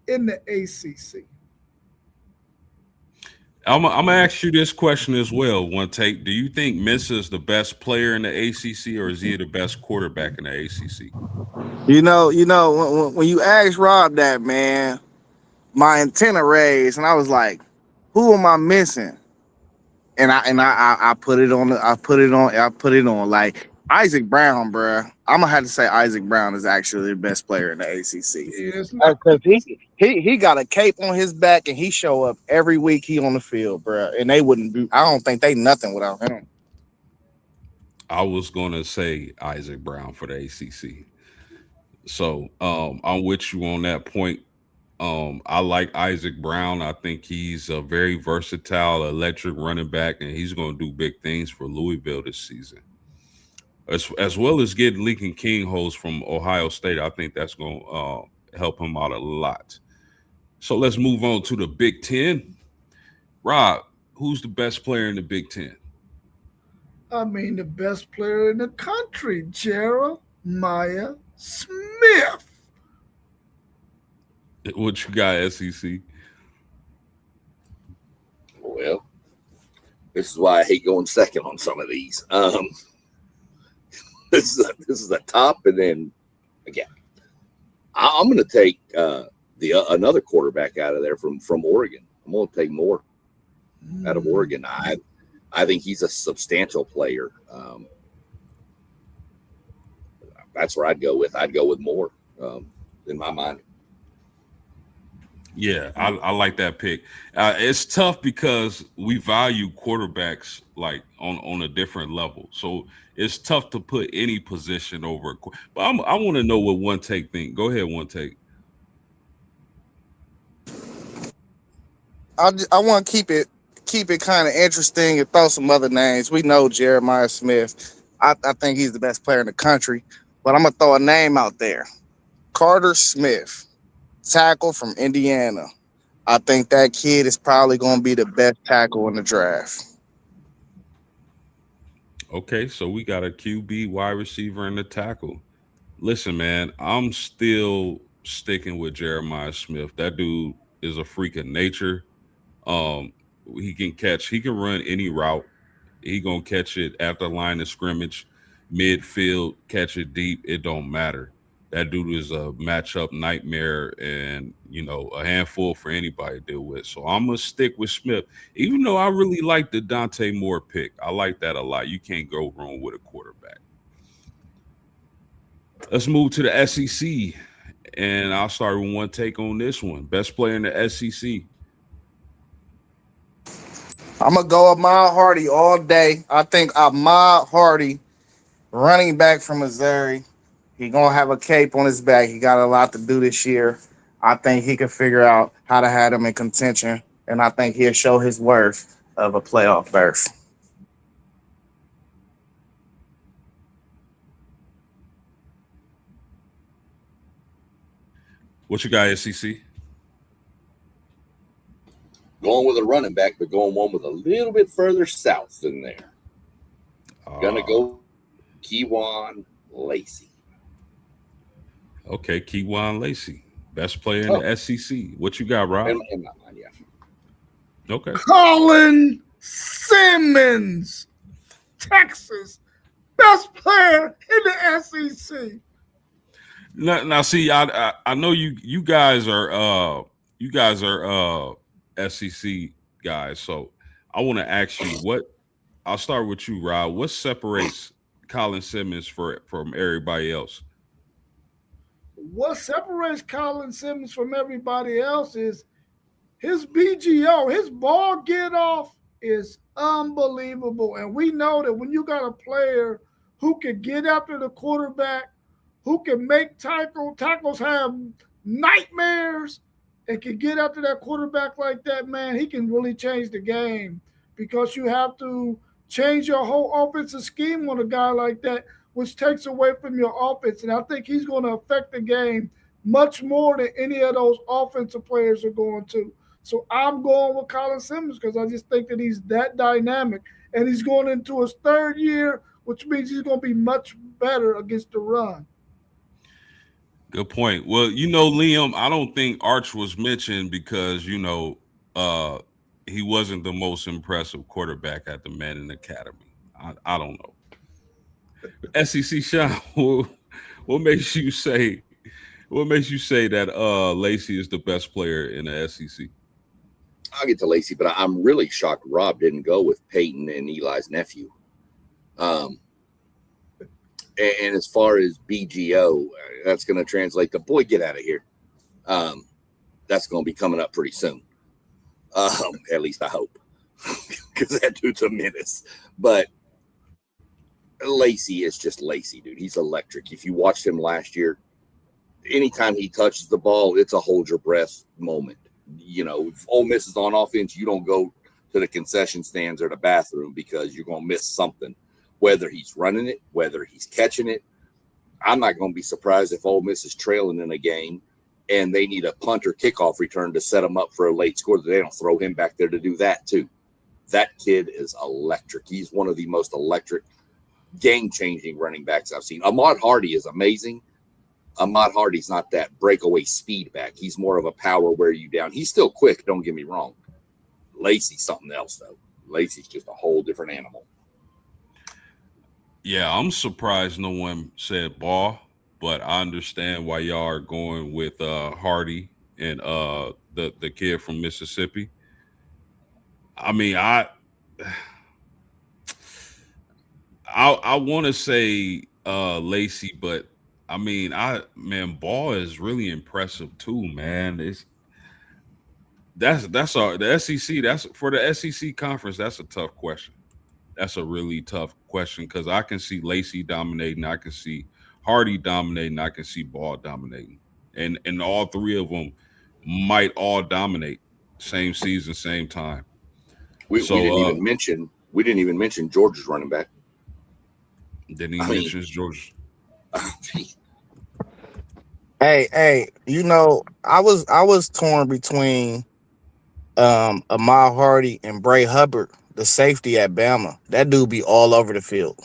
in the ACC. I'm gonna ask you this question as well. One take. Do you think Mensa is the best player in the ACC, or is he the best quarterback in the ACC? When you asked Rob that, man, my antenna raised, and I was like, "Who am I missing?" And I put it on. Like Isaac Brown, bruh. I'm gonna have to say Isaac Brown is actually the best player in the ACC. Because he got a cape on his back and he show up every week he on the field, bruh. And they wouldn't do. I don't think they nothing without him. I was gonna say Isaac Brown for the ACC. So I'm with you on that point. I like Isaac Brown. I think he's a very versatile, electric running back, and he's going to do big things for Louisville this season. As well as getting Lincoln King host from Ohio State. I think that's going to help him out a lot. So let's move on to the Big Ten. Rob, who's the best player in the Big Ten? I mean, the best player in the country, Jeremiah Smith. What you got, SEC? This is why I hate going second on some of these. This is a top, and then again, I'm going to take another quarterback out of there from Oregon. I'm going to take Moore out of Oregon. I think he's a substantial player. That's where I'd go with. I'd go with Moore in my mind. Yeah, I like that pick. It's tough because we value quarterbacks like on a different level. So it's tough to put any position over. But I want to know what One Take think. Go ahead, One Take. I want to keep it kind of interesting and throw some other names. We know Jeremiah Smith. I think he's the best player in the country, but I'm gonna throw a name out there: Carter Smith, tackle from Indiana. I think that kid is probably going to be the best tackle in the draft. Okay, so we got a QB, wide receiver, and a tackle. Listen, man, I'm still sticking with Jeremiah Smith. That dude is a freak of nature. Um, he can run any route. He gonna catch it at the line of scrimmage, midfield, catch it deep. It don't matter. That dude is a matchup nightmare, and a handful for anybody to deal with. So I'm gonna stick with Smith, even though I really like the Dante Moore pick. I like that a lot. You can't go wrong with a quarterback. Let's move to the SEC, and I'll start with One Take on this one. Best player in the SEC. I'm gonna go Ahmad Hardy all day. I think Ahmad Hardy, running back from Missouri, he gonna have a cape on his back. He got a lot to do this year. I think he can figure out how to have them in contention, and I think he'll show his worth of a playoff berth. What you got, SEC? Going with a running back, but going one with a little bit further south than there. Gonna go Kewan Lacey. Okay, Kewan Lacey, best player in the SEC. What you got, Rob? In my mind, yeah. Okay. Colin Simmons, Texas, best player in the SEC. Now, see, I know you guys are SEC guys, so I want to ask you what. I'll start with you, Rob. What separates Colin Simmons from everybody else? What separates Colin Simmons from everybody else is his BGO, his ball get off is unbelievable. And we know that when you got a player who can get after the quarterback, who can make tackles have nightmares, and can get after that quarterback like that, man, he can really change the game because you have to change your whole offensive scheme on a guy like that, which takes away from your offense. And I think he's going to affect the game much more than any of those offensive players are going to. So I'm going with Colin Simmons because I just think that he's that dynamic. And he's going into his third year, which means he's going to be much better against the run. Good point. Well, Liam, I don't think Arch was mentioned because, he wasn't the most impressive quarterback at the Manning Academy. I don't know. SEC Sean, what makes you say that Lacey is the best player in the SEC? I'll get to Lacey, but I'm really shocked Rob didn't go with Peyton and Eli's nephew. And as far as BGO, that's going to translate to boy, get out of here. That's going to be coming up pretty soon. At least I hope, because that dude's a menace. But Lacey is just Lacey, dude. He's electric. If you watched him last year, anytime he touches the ball, it's a hold your breath moment. If Ole Miss is on offense, you don't go to the concession stands or the bathroom because you're going to miss something. Whether he's running it, whether he's catching it, I'm not going to be surprised if Ole Miss is trailing in a game and they need a punt or kickoff return to set them up for a late score, that they don't throw him back there to do that too. That kid is electric. He's one of the most electric, game-changing running backs I've seen. Ahmad Hardy is amazing. Ahmad Hardy's not that breakaway speed back. He's more of a power wear you down. He's still quick, don't get me wrong. Lacey's something else, though. Lacey's just a whole different animal. Yeah, I'm surprised no one said Ball, but I understand why y'all are going with Hardy and the kid from Mississippi. I mean, I want to say Lacey, but I mean, I man, Ball is really impressive too, man. That's our the SEC. That's for the SEC conference. That's a tough question. That's a really tough question because I can see Lacey dominating, I can see Hardy dominating, I can see Ball dominating, and all three of them might all dominate same season, same time. We So didn't even mention Georgia's running back. then he I mean, mentions George. Hey, I was torn between Ahmad Hardy and Bray Hubbard, the safety at Bama. That dude be all over the field.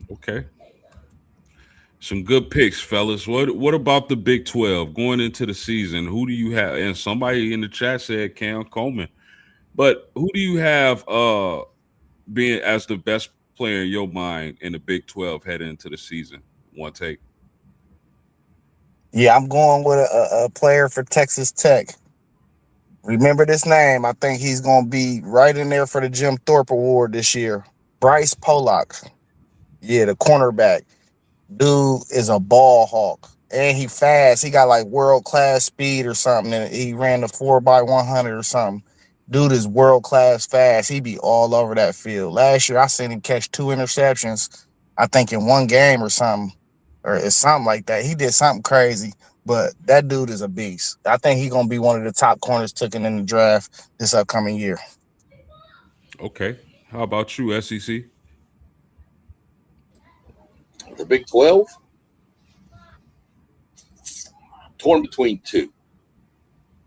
Okay, some good picks, fellas. What about the Big 12 going into the season? Who do you have? And somebody in the chat said Cam Coleman, but who do you have being as the best player in your mind in the Big 12 heading into the season? One take. Yeah, I'm going with a player for Texas Tech. Remember this name. I think he's going to be right in there for the Jim Thorpe Award this year. Bryce Pollock. Yeah, the cornerback. Dude is a ball hawk. And he fast. He got like world class speed or something. And he ran the 4x100 or something. Dude is world class fast. He be all over that field. Last year I seen him catch 2 interceptions, I think in one game or something. Or it's something like that. He did something crazy. But that dude is a beast. I think he's gonna be one of the top corners taken in the draft this upcoming year. Okay. How about you, SEC? The Big 12, torn between two.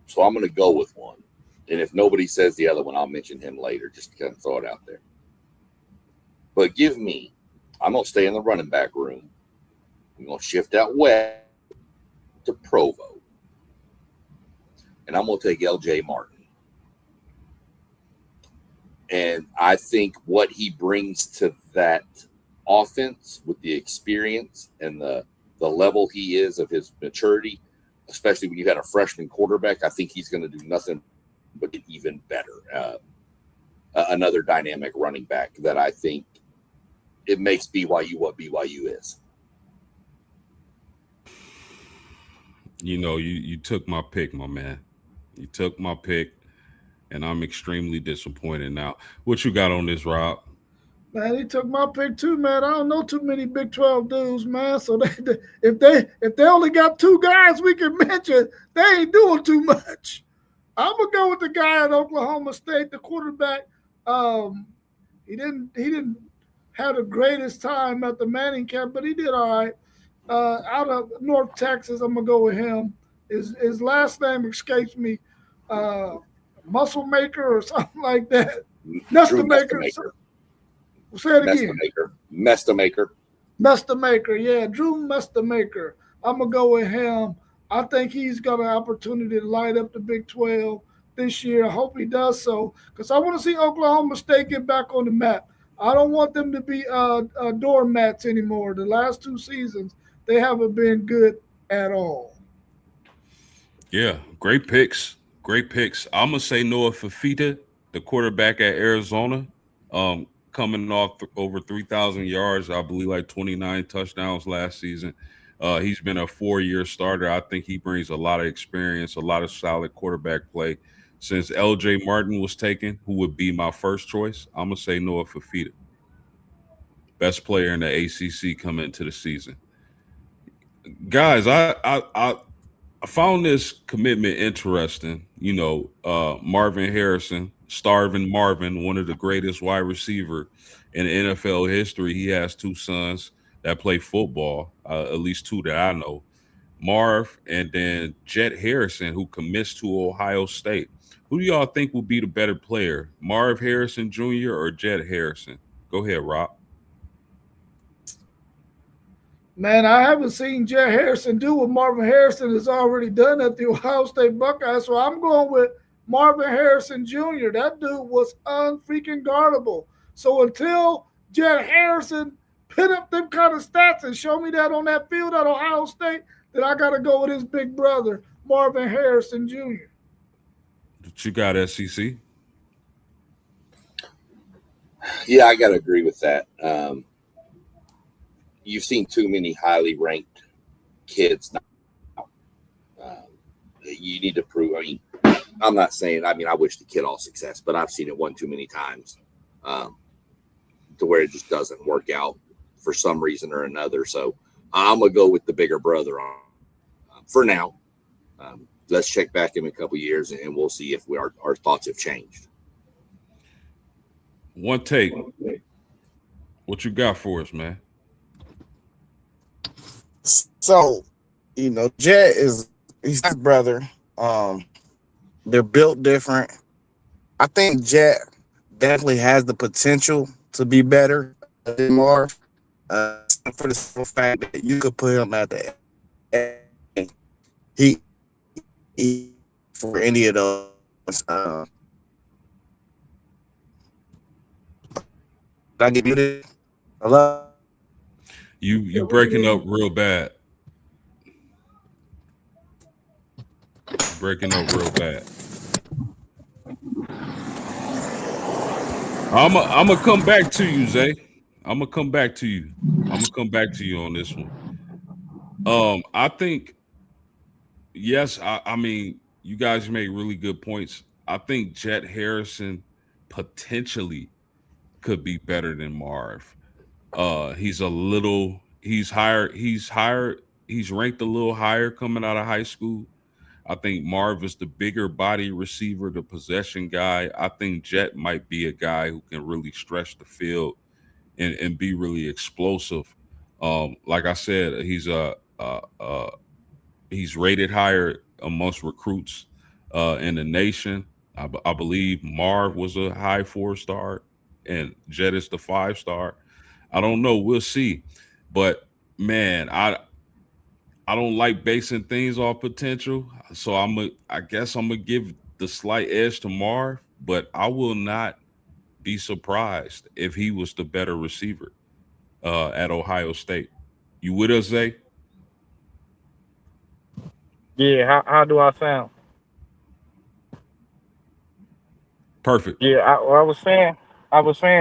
So I'm going to go with one. And if nobody says the other one, I'll mention him later, just to kind of throw it out there. But I'm going to stay in the running back room. I'm going to shift out west to Provo. And I'm going to take LJ Martin. And I think what he brings to that offense with the experience and the level he is of his maturity, especially when you had a freshman quarterback, I think he's going to do nothing but get even better. Another dynamic running back that I think it makes BYU what BYU is. You took my pick, my man. You took my pick, and I'm extremely disappointed now. What you got on this, Rob? Man, he took my pick too, man. I don't know too many Big 12 dudes, man. So if they only got two guys we can mention, they ain't doing too much. I'm gonna go with the guy at Oklahoma State, the quarterback. He didn't have the greatest time at the Manning camp, but he did all right. Out of North Texas, I'm gonna go with him. His last name escapes me. Muscle Maker or something like that. Nesta Maker. Say it again. Mestamaker. Yeah, Drew Mestamaker. I'm gonna go with him. I think he's got an opportunity to light up the Big 12 this year. I hope he does so because I want to see Oklahoma State get back on the map. I don't want them to be doormats anymore. The last 2 seasons, they haven't been good at all. Yeah, great picks. Great picks. I'm gonna say Noah Fafita, the quarterback at Arizona. Coming off over 3,000 yards, I believe like 29 touchdowns last season. He's been a 4-year starter. I think he brings a lot of experience, a lot of solid quarterback play. Since LJ Martin was taken, who would be my first choice, I'm gonna say Noah Fafita, best player in the ACC coming into the season. Guys, I found this commitment interesting. Marvin Harrison, Starvin Marvin, one of the greatest wide receiver in NFL history. He has 2 sons that play football, at least 2 that I know. Marv and then Jet Harrison, who commits to Ohio State. Who do y'all think will be the better player, Marv Harrison Jr. or Jet Harrison? Go ahead, Rob. Man, I haven't seen Jet Harrison do what Marvin Harrison has already done at the Ohio State Buckeyes, so I'm going with Marvin Harrison Jr. That dude was unfreaking guardable. So until Jet Harrison put up them kind of stats and show me that on that field at Ohio State, then I got to go with his big brother, Marvin Harrison Jr. What you got, SEC? Yeah, I got to agree with that. You've seen too many highly ranked kids now. You need to prove. I mean, I'm not saying. I mean, I wish the kid all success, but I've seen it one too many times to where it just doesn't work out for some reason or another. So I'm gonna go with the bigger brother on for now. Let's check back in a couple of years, and we'll see if our thoughts have changed. One take. What you got for us, man? So, Jet he's his brother. They're built different. I think Jet definitely has the potential to be better than Marv. For the simple fact that you could put him at the he for any of those. Did I give you this? Hello? You breaking up real bad. Breaking up real bad. I'm gonna come back to you, Zay. I'm gonna come back to you. I'm gonna come back to you on this one. I think yes. I mean, you guys made really good points. I think Jet Harrison potentially could be better than Marv. He's higher. He's ranked a little higher coming out of high school. I think Marv is the bigger body receiver, the possession guy. I think Jet might be a guy who can really stretch the field and be really explosive. Like I said, he's rated higher amongst recruits in the nation. I believe Marv was a high 4-star and Jet is the 5-star. I don't know. We'll see. But man, I don't like basing things off potential. So I guess I'm gonna give the slight edge to Marv, but I will not be surprised if he was the better receiver at Ohio State. You with us, Zay? Yeah, how do I sound? Perfect. Yeah, I was saying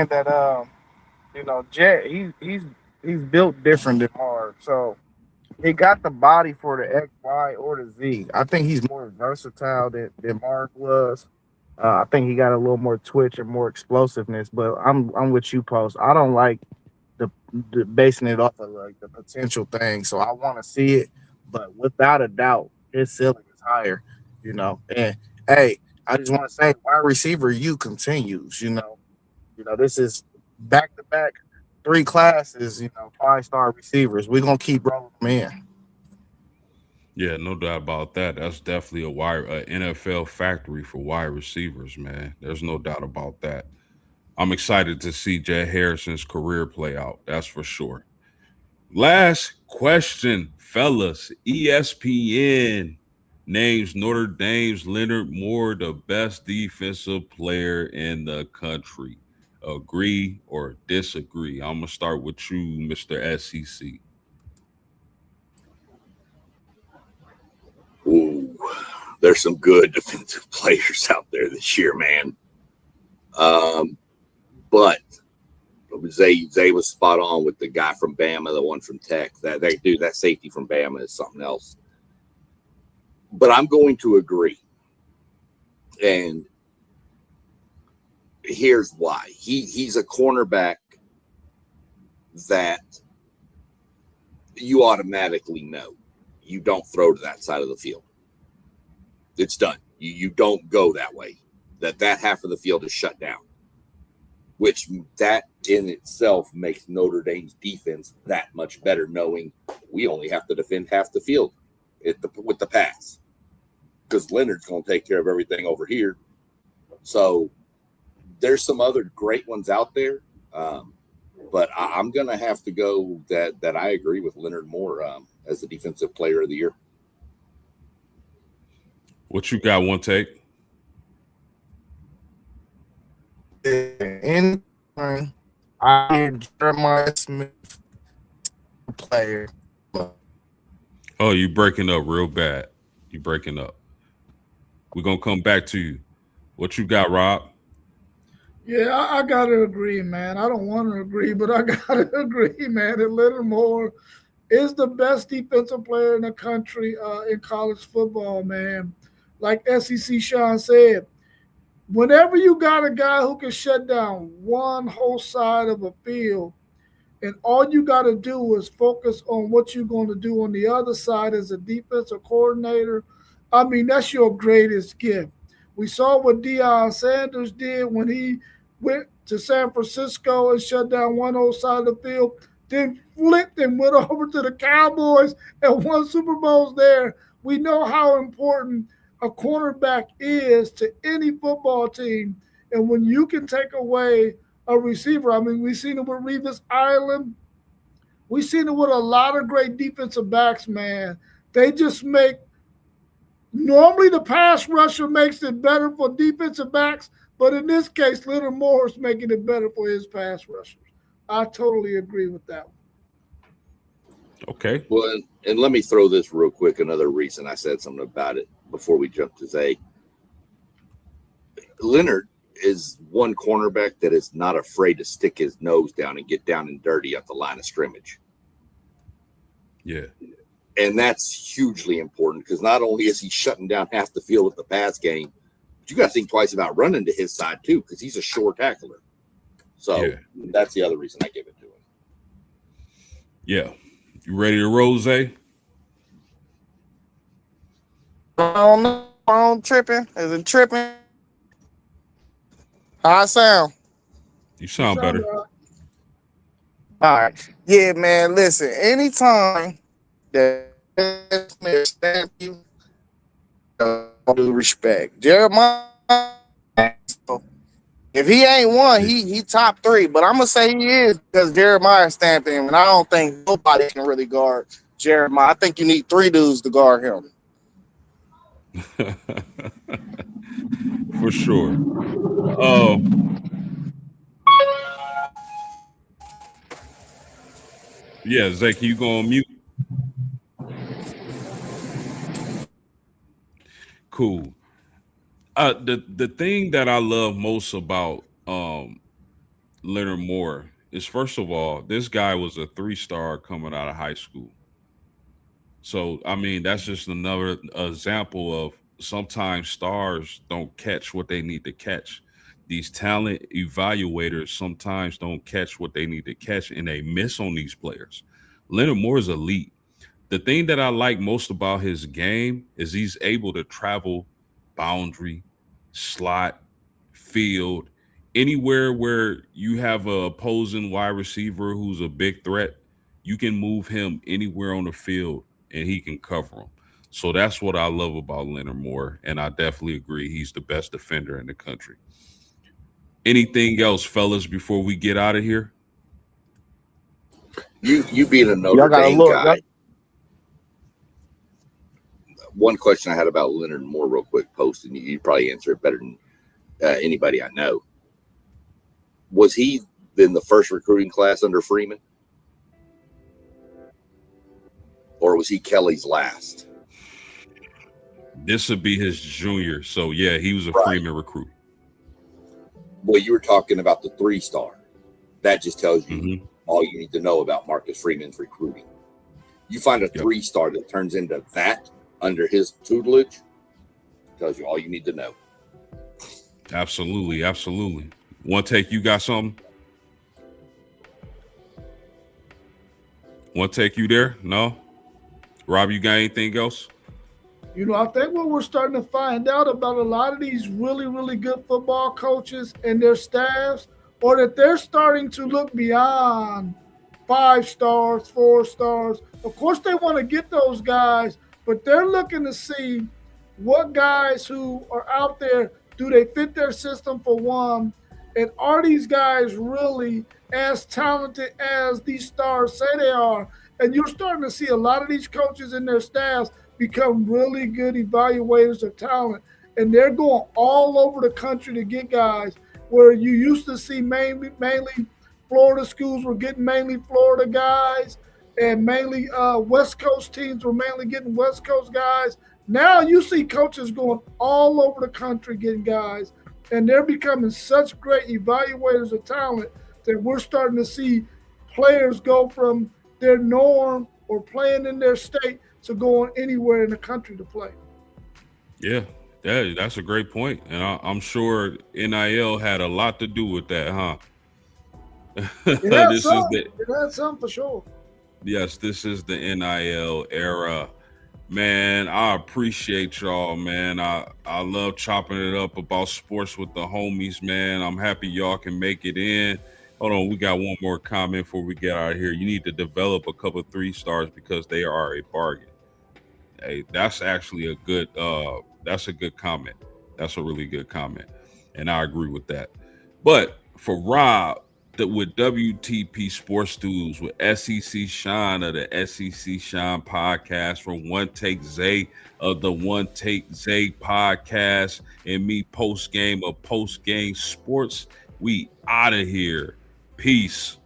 that Jet he's built different than Marv, so he got the body for the X, Y, or the Z. I think he's more versatile than Marv was. I think he got a little more twitch and more explosiveness. But I'm with you, Post. I don't like the, the basing it off of like the potential thing. So I want to see it, but without a doubt, his ceiling is higher. And hey, I just want to say, wide receiver, you continues. This is back to back 3 classes. 5-star receivers. We're gonna keep rolling them in. Yeah, no doubt about that. That's definitely a NFL factory for wide receivers, man. There's no doubt about that. I'm excited to see Jet Harrison's career play out. That's for sure. Last question, fellas. ESPN names Notre Dame's Leonard Moore the best defensive player in the country. Agree or disagree? I'm gonna start with you, Mr. SEC. Ooh, there's some good defensive players out there this year, man. But Zay was spot on with the guy from Bama, the one from Tech. That safety from Bama is something else. But I'm going to agree, and here's why. He's a cornerback that you automatically know you don't throw to that side of the field. It's done. You don't go that way. That half of the field is shut down, which that in itself makes Notre Dame's defense that much better, knowing we only have to defend half the field with the pass, because Leonard's going to take care of everything over here. So there's some other great ones out there, but I'm going to have to go that I agree with Leonard Moore as the defensive player of the year. What you got? One take. I hear Jeremiah Smith player. Oh, you breaking up real bad. You breaking up. We're gonna come back to you. What you got, Rob? Yeah, I gotta agree, man. I don't want to agree, but I gotta agree, man. That Leonard Moore is the best defensive player in the country in college football, man. Like SEC Sean said, whenever you got a guy who can shut down one whole side of a field, and all you got to do is focus on what you're going to do on the other side as a defensive coordinator, I mean, that's your greatest gift. We saw what Deion Sanders did when he went to San Francisco and shut down one whole side of the field, then flipped and went over to the Cowboys and won Super Bowls there. We know how important a cornerback is to any football team. And when you can take away a receiver, I mean, we've seen it with Revis Island. We've seen it with a lot of great defensive backs, man. They just make normally the pass rusher makes it better for defensive backs, but in this case, Leonard Moore is making it better for his pass rushers. I totally agree with that one. Okay. Well, and let me throw this real quick. Another reason I said something about it before we jump to Zay. Leonard is one cornerback that is not afraid to stick his nose down and get down and dirty at the line of scrimmage. Yeah. And that's hugely important because not only is he shutting down half the field with the pass game, but you got to think twice about running to his side too because he's a sure tackler. So that's the other reason I give it to him. Yeah. You ready to roll, Zay? I don't know. Phone tripping? Is it tripping? How I sound? You sound better. All right. Yeah, man. Listen, anytime that stamp you, do respect. Jeremiah, if he ain't one, he top 3. But I'm gonna say he is because Jeremiah stamped him, and I don't think nobody can really guard Jeremiah. I think you need 3 dudes to guard him. For sure. Yeah, Zay, can you go on mute? Cool. The thing that I love most about Leonard Moore is, first of all, this guy was a 3-star coming out of high school. So, I mean, that's just another example of sometimes stars don't catch what they need to catch. These talent evaluators sometimes don't catch what they need to catch and they miss on these players. Leonard Moore is elite. The thing that I like most about his game is he's able to travel boundary, slot, field, anywhere where you have a opposing wide receiver who's a big threat, you can move him anywhere on the field and he can cover them. So that's what I love about Leonard Moore, and I definitely agree he's the best defender in the country. Anything else, fellas, before we get out of here? You being a Notre Dame guy. One question I had about Leonard Moore real quick, post, and you probably answer it better than anybody I know. Was he in the first recruiting class under Freeman? Or was he Kelly's last? This would be his junior. So, yeah, he was a Freeman recruit. Well, you were talking about the 3-star. That just tells you all you need to know about Marcus Freeman's recruiting. You find a 3-star that turns into that under his tutelage, tells you all you need to know. Absolutely, absolutely. One take, you got something? One take, you there? No? Rob, you got anything else? You know, I think what we're starting to find out about a lot of these really, really good football coaches and their staffs, or that they're starting to look beyond 5 stars, 4 stars. Of course, they want to get those guys, but they're looking to see what guys who are out there, do they fit their system for one? And are these guys really as talented as these stars say they are? And you're starting to see a lot of these coaches and their staffs become really good evaluators of talent. And they're going all over the country to get guys where you used to see mainly Florida schools were getting mainly Florida guys, and mainly West Coast teams were mainly getting West Coast guys. Now you see coaches going all over the country getting guys, and they're becoming such great evaluators of talent that we're starting to see players go from their norm or playing in their state to going anywhere in the country to play. Yeah, that's a great point, and I'm sure NIL had a lot to do with that, huh? It had This is some. the It had some for sure. Yes, this is the NIL era. Man, I appreciate y'all, man. I love chopping it up about sports with the homies, man. I'm happy y'all can make it in. Hold on, we got one more comment before we get out of here. You need to develop a couple 3 stars because they are a bargain. Hey, that's actually a good that's a good comment. That's a really good comment. And I agree with that. But for Rob, with WTP Sports Studios, with SEC Shine of the SEC Shine podcast, from One Take Zay of the One Take Zay podcast, and me post game of Post Game Sports, we out of here. Peace.